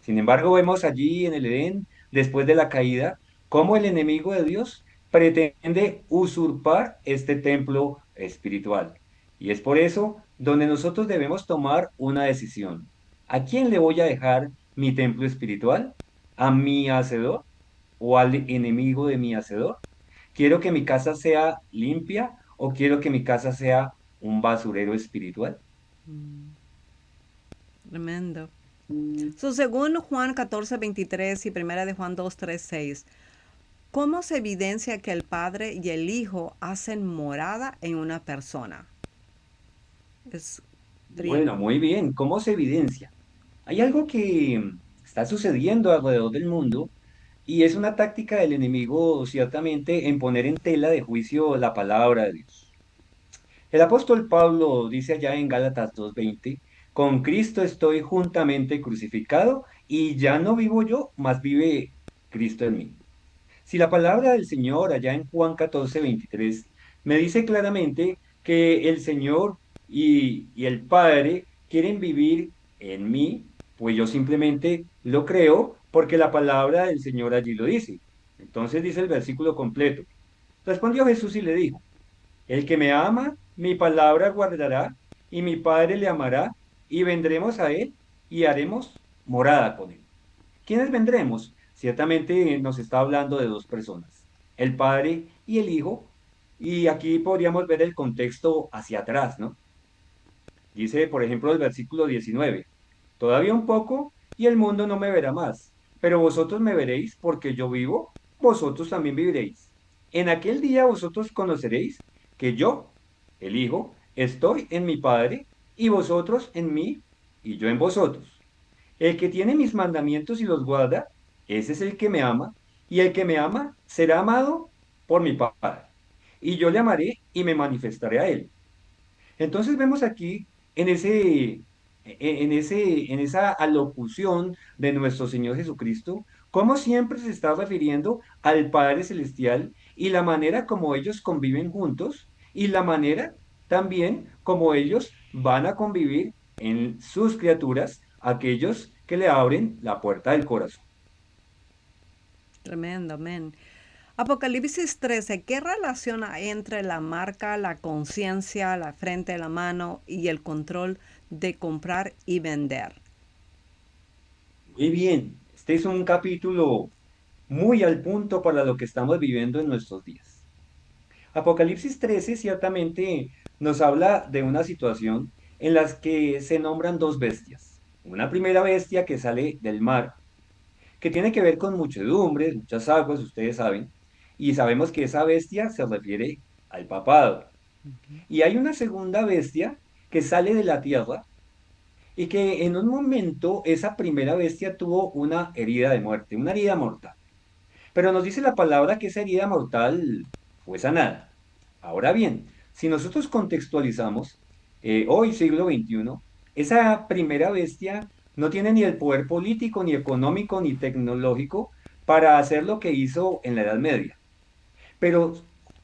Sin embargo, vemos allí en el Edén, después de la caída, cómo el enemigo de Dios pretende usurpar este templo espiritual. Y es por eso donde nosotros debemos tomar una decisión. ¿A quién le voy a dejar mi templo espiritual? ¿A mi hacedor o al enemigo de mi hacedor? ¿Quiero que mi casa sea limpia o quiero que mi casa sea un basurero espiritual? Tremendo. Según Juan 14:23 y primera de Juan 2:3-6, ¿cómo se evidencia que el Padre y el Hijo hacen morada en una persona? Es Bueno, muy bien. ¿Cómo se evidencia? Hay algo que está sucediendo alrededor del mundo y es una táctica del enemigo, ciertamente, en poner en tela de juicio la palabra de Dios. El apóstol Pablo dice allá en Gálatas 2:20, con Cristo estoy juntamente crucificado y ya no vivo yo, mas vive Cristo en mí. Si la palabra del Señor allá en Juan 14:23 me dice claramente que el Señor y el Padre quieren vivir en mí, pues yo simplemente lo creo porque la palabra del Señor allí lo dice. Entonces dice el versículo completo. Respondió Jesús y le dijo, el que me ama, mi palabra guardará, y mi Padre le amará, y vendremos a él y haremos morada con él. ¿Quiénes vendremos? Ciertamente nos está hablando de dos personas, el Padre y el Hijo, y aquí podríamos ver el contexto hacia atrás, ¿no? Dice, por ejemplo, el versículo 19, todavía un poco y el mundo no me verá más, pero vosotros me veréis porque yo vivo, vosotros también viviréis. En aquel día vosotros conoceréis que yo, el Hijo, estoy en mi Padre y vosotros en mí y yo en vosotros. El que tiene mis mandamientos y los guarda, ese es el que me ama, y el que me ama será amado por mi Padre. Y yo le amaré y me manifestaré a él. Entonces vemos aquí en esa alocución de nuestro Señor Jesucristo, cómo siempre se está refiriendo al Padre Celestial y la manera como ellos conviven juntos y la manera también como ellos van a convivir en sus criaturas, aquellos que le abren la puerta del corazón. Tremendo, amén. Apocalipsis 13, ¿qué relación hay entre la marca, la conciencia, la frente, la mano y el control de comprar y vender? Muy bien, este es un capítulo muy al punto para lo que estamos viviendo en nuestros días. Apocalipsis 13 ciertamente nos habla de una situación en la que se nombran dos bestias. Una primera bestia que sale del mar, que tiene que ver con muchedumbres, muchas aguas, ustedes saben, y sabemos que esa bestia se refiere al papado. Y hay una segunda bestia que sale de la tierra y que en un momento esa primera bestia tuvo una herida de muerte, una herida mortal. Pero nos dice la palabra que esa herida mortal fue sanada. Ahora bien, si nosotros contextualizamos, hoy siglo XXI, esa primera bestia no tiene ni el poder político, ni económico, ni tecnológico para hacer lo que hizo en la Edad Media. Pero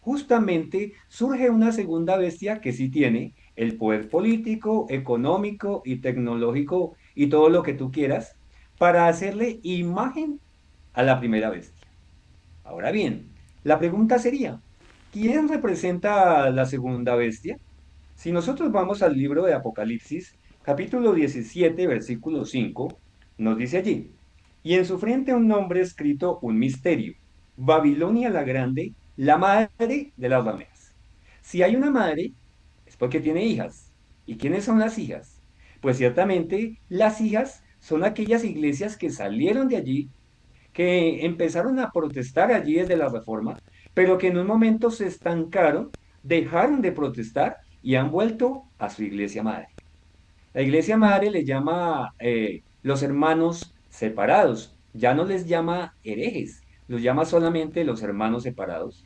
justamente surge una segunda bestia que sí tiene el poder político, económico y tecnológico y todo lo que tú quieras para hacerle imagen a la primera bestia. Ahora bien, la pregunta sería, ¿quién representa a la segunda bestia? Si nosotros vamos al libro de Apocalipsis, capítulo 17, versículo 5, nos dice allí, y en su frente un nombre escrito un misterio, Babilonia la Grande, la madre de las rameras. Si hay una madre, es porque tiene hijas. ¿Y quiénes son las hijas? Pues ciertamente las hijas son aquellas iglesias que salieron de allí, que empezaron a protestar allí desde la Reforma, pero que en un momento se estancaron, dejaron de protestar y han vuelto a su iglesia madre. La iglesia madre le llama los hermanos separados, ya no les llama herejes, los llama solamente los hermanos separados.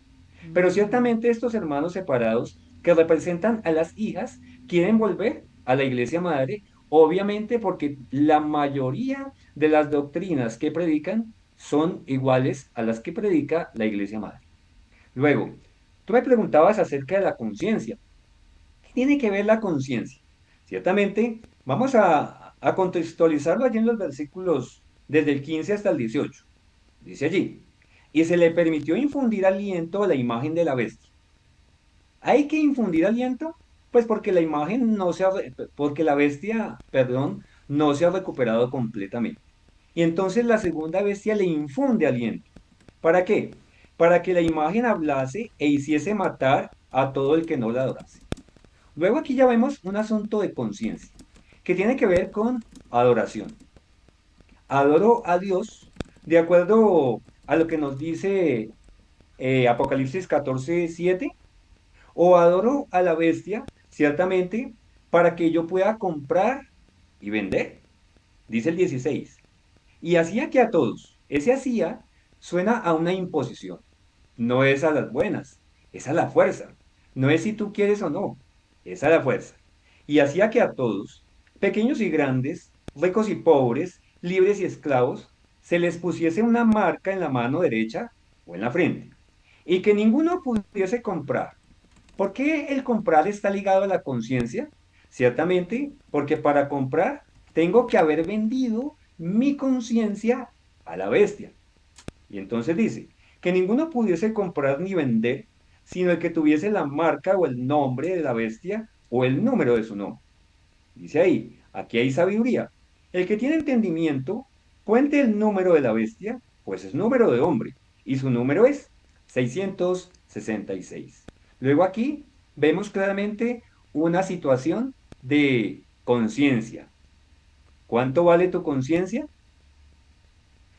Pero Mm. ciertamente estos hermanos separados que representan a las hijas quieren volver a la iglesia madre, obviamente porque la mayoría de las doctrinas que predican son iguales a las que predica la iglesia madre. Luego, tú me preguntabas acerca de la conciencia. ¿Qué tiene que ver la conciencia? Ciertamente, vamos a contextualizarlo allí en los versículos desde el 15 hasta el 18. Dice allí, y se le permitió infundir aliento a la imagen de la bestia. ¿Hay que infundir aliento? Pues porque la imagen no se ha, porque la bestia, perdón, no se ha recuperado completamente. Y entonces la segunda bestia le infunde aliento. ¿Para qué? Para que la imagen hablase e hiciese matar a todo el que no la adorase. Luego aquí ya vemos un asunto de conciencia, que tiene que ver con adoración. Adoro a Dios de acuerdo a lo que nos dice Apocalipsis 14:7, o adoro a la bestia, ciertamente, para que yo pueda comprar y vender. Dice el 16. Y hacía que a todos. Ese hacía suena a una imposición. No es a las buenas, es a la fuerza. No es si tú quieres o no, es a la fuerza. Y hacía que a todos, pequeños y grandes, ricos y pobres, libres y esclavos, se les pusiese una marca en la mano derecha o en la frente, y que ninguno pudiese comprar. ¿Por qué el comprar está ligado a la conciencia? Ciertamente, porque para comprar tengo que haber vendido mi conciencia a la bestia. Y entonces dice, que ninguno pudiese comprar ni vender, sino el que tuviese la marca o el nombre de la bestia o el número de su nombre. Dice ahí, aquí hay sabiduría. El que tiene entendimiento, cuente el número de la bestia, pues es número de hombre, y su número es 666. Luego aquí vemos claramente una situación de conciencia. ¿Cuánto vale tu conciencia?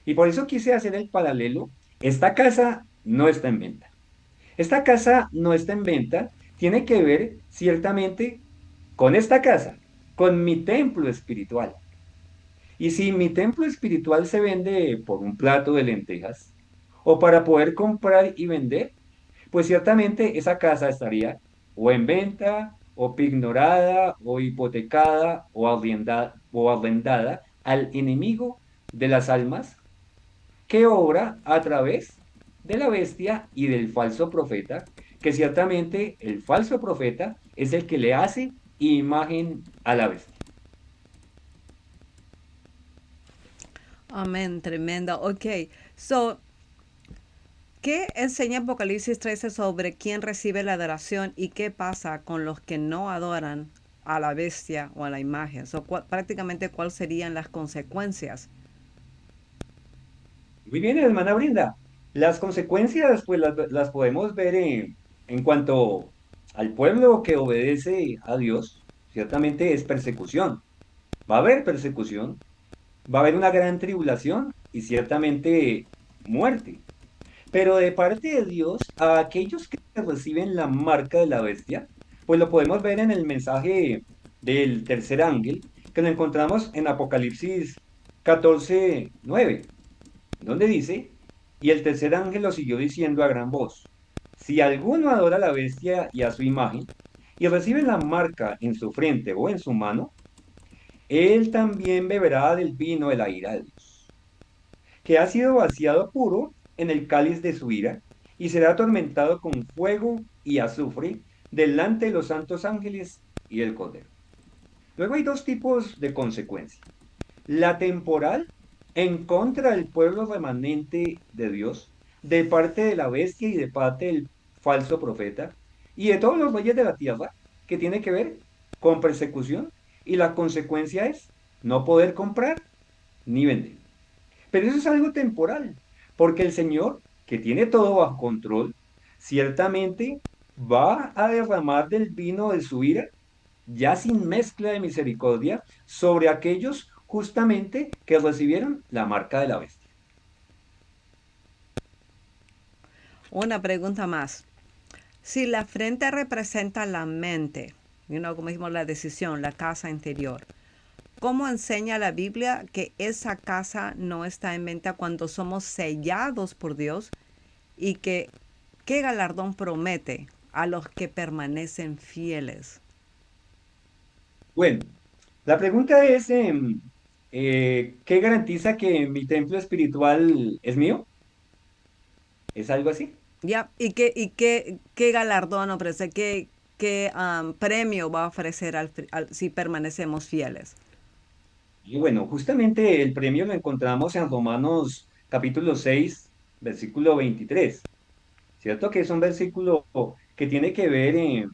Y por eso quise hacer el paralelo. Esta casa no está en venta. Esta casa no está en venta, tiene que ver ciertamente con esta casa, con mi templo espiritual. Y si mi templo espiritual se vende por un plato de lentejas o para poder comprar y vender, pues ciertamente esa casa estaría o en venta, o pignorada, o hipotecada, o arrendada al enemigo de las almas que obra a través de la bestia y del falso profeta, que ciertamente el falso profeta es el que le hace imagen a la bestia. Amén, tremendo. Ok, so ¿Qué enseña Apocalipsis 13 sobre quién recibe la adoración y qué pasa con los que no adoran a la bestia o a la imagen? Prácticamente, ¿cuáles serían las consecuencias? Muy bien, hermana Brinda. Las consecuencias, pues las podemos ver en cuanto al pueblo que obedece a Dios, ciertamente es persecución. Va a haber persecución, va a haber una gran tribulación y ciertamente muerte. Pero de parte de Dios, a aquellos que reciben la marca de la bestia, pues lo podemos ver en el mensaje del tercer ángel, que lo encontramos en Apocalipsis 14:9, donde dice, y el tercer ángel lo siguió diciendo a gran voz, si alguno adora a la bestia y a su imagen, y recibe la marca en su frente o en su mano, él también beberá del vino de la ira de Dios, que ha sido vaciado puro en el cáliz de su ira, y será atormentado con fuego y azufre delante de los santos ángeles y el Cordero. Luego hay dos tipos de consecuencias. La temporal, en contra del pueblo remanente de Dios, de parte de la bestia y de parte del falso profeta, y de todos los reyes de la tierra, que tiene que ver con persecución, y la consecuencia es no poder comprar ni vender. Pero eso es algo temporal, porque el Señor, que tiene todo bajo control, ciertamente va a derramar del vino de su ira, ya sin mezcla de misericordia, sobre aquellos justamente que recibieron la marca de la bestia. Una pregunta más. Si la frente representa la mente, como dijimos, la decisión, la casa interior, ¿cómo enseña la Biblia que esa casa no está en venta cuando somos sellados por Dios y que qué galardón promete a los que permanecen fieles? Bueno, la pregunta es, ¿qué garantiza que mi templo espiritual es mío? ¿Es algo así? Ya, ¿y qué galardón ofrece? ¿Qué premio va a ofrecer si permanecemos fieles? Y bueno, justamente el premio lo encontramos en Romanos capítulo 6, versículo 23. ¿Cierto? Que es un versículo que tiene que ver,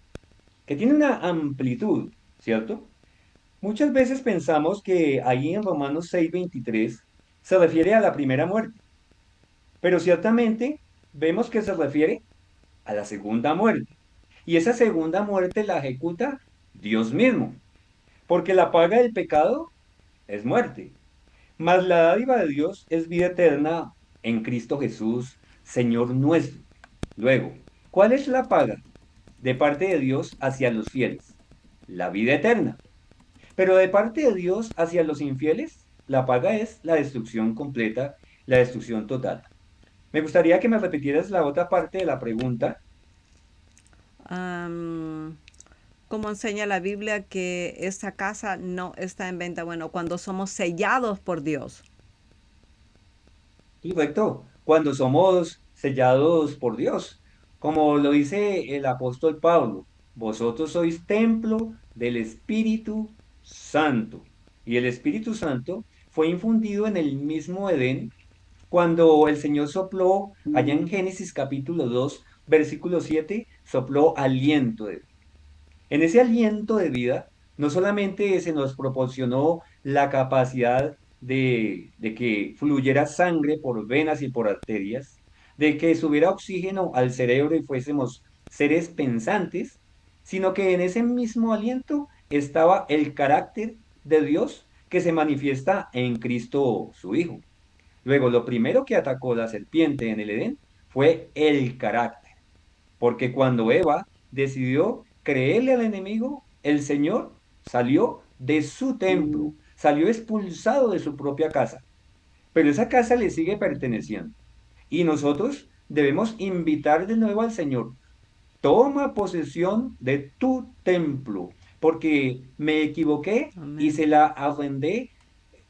que tiene una amplitud, ¿cierto? Muchas veces pensamos que ahí en Romanos 6:23 se refiere a la primera muerte, pero ciertamente vemos que se refiere a la segunda muerte. Y esa segunda muerte la ejecuta Dios mismo, porque la paga del pecado es muerte, mas la dádiva de Dios es vida eterna en Cristo Jesús, Señor nuestro. Luego, ¿cuál es la paga de parte de Dios hacia los fieles? La vida eterna. Pero de parte de Dios hacia los infieles, la paga es la destrucción completa, la destrucción total. Me gustaría que me repitieras la otra parte de la pregunta. Am, ¿Cómo enseña la Biblia que esta casa no está en venta? Bueno, cuando somos sellados por Dios. Correcto, cuando somos sellados por Dios, como lo dice el apóstol Pablo, vosotros sois templo del Espíritu Santo. Y el Espíritu Santo fue infundido en el mismo Edén cuando el Señor sopló, allá en Génesis capítulo 2 versículo 7 sopló aliento de vida. En ese aliento de vida, no solamente se nos proporcionó la capacidad de que fluyera sangre por venas y por arterias, de que subiera oxígeno al cerebro y fuésemos seres pensantes, sino que en ese mismo aliento estaba el carácter de Dios que se manifiesta en Cristo su Hijo. Luego, lo primero que atacó la serpiente en el Edén fue el carácter, porque cuando Eva decidió creerle al enemigo, el Señor salió de su templo, salió expulsado de su propia casa, pero esa casa le sigue perteneciendo. Y nosotros debemos invitar de nuevo al Señor, toma posesión de tu templo, porque me equivoqué y Amén. se la arrendé,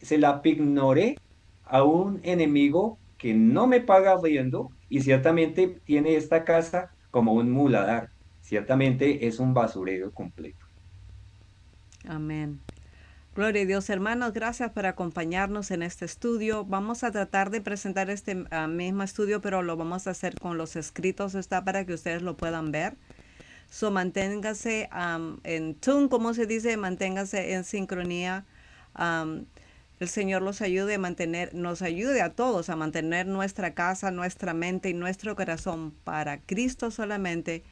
se la ignoré a un enemigo que no me paga riendo y ciertamente tiene esta casa como un muladar. Ciertamente es un basurero completo. Amén. Gloria a Dios, hermanos, gracias por acompañarnos en este estudio. Vamos a tratar de presentar este mismo estudio, pero lo vamos a hacer con los escritos, está para que ustedes lo puedan ver. So, manténgase en tune, como se dice, manténgase en sincronía. Am, el Señor los ayude a mantener, nos ayude a todos a mantener nuestra casa, nuestra mente y nuestro corazón para Cristo solamente,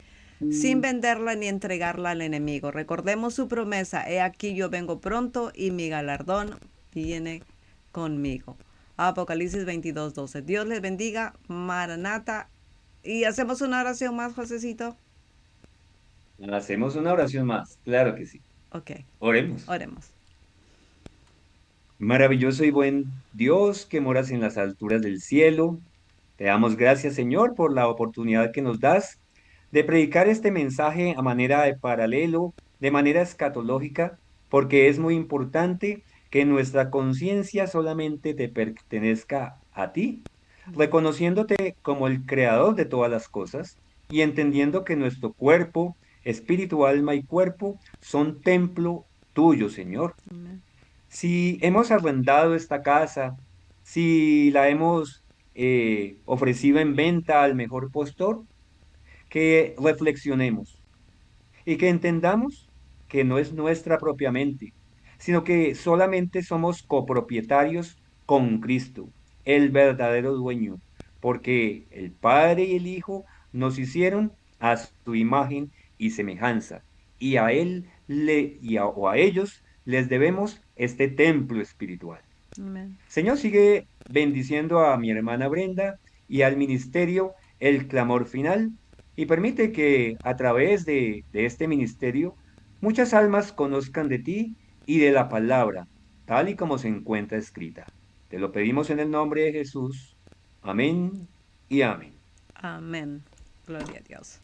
sin venderla ni entregarla al enemigo. Recordemos su promesa: he aquí yo vengo pronto y mi galardón viene conmigo. Apocalipsis 22:12. Dios les bendiga, Maranata. Y hacemos una oración más, Josecito. Hacemos una oración más, claro que sí. Ok, Oremos. oremos. Maravilloso y buen Dios que moras en las alturas del cielo. Te damos gracias, Señor, por la oportunidad que nos das de predicar este mensaje a manera de paralelo, de manera escatológica, porque es muy importante que nuestra conciencia solamente te pertenezca a ti, reconociéndote como el creador de todas las cosas y entendiendo que nuestro cuerpo, espíritu, alma y cuerpo son templo tuyo, Señor. Amén. Si hemos arrendado esta casa, si la hemos ofrecido en venta al mejor postor, que reflexionemos y que entendamos que no es nuestra propiamente, sino que solamente somos copropietarios con Cristo, el verdadero dueño, porque el Padre y el Hijo nos hicieron a su imagen y semejanza, y a o a ellos les debemos este templo espiritual. Amén. Señor, sigue bendiciendo a mi hermana Brenda y al ministerio El Clamor Final y permite que a través de este ministerio muchas almas conozcan de ti y de la palabra, tal y como se encuentra escrita. Te lo pedimos en el nombre de Jesús. Amén y amén. Amén. Gloria a Dios.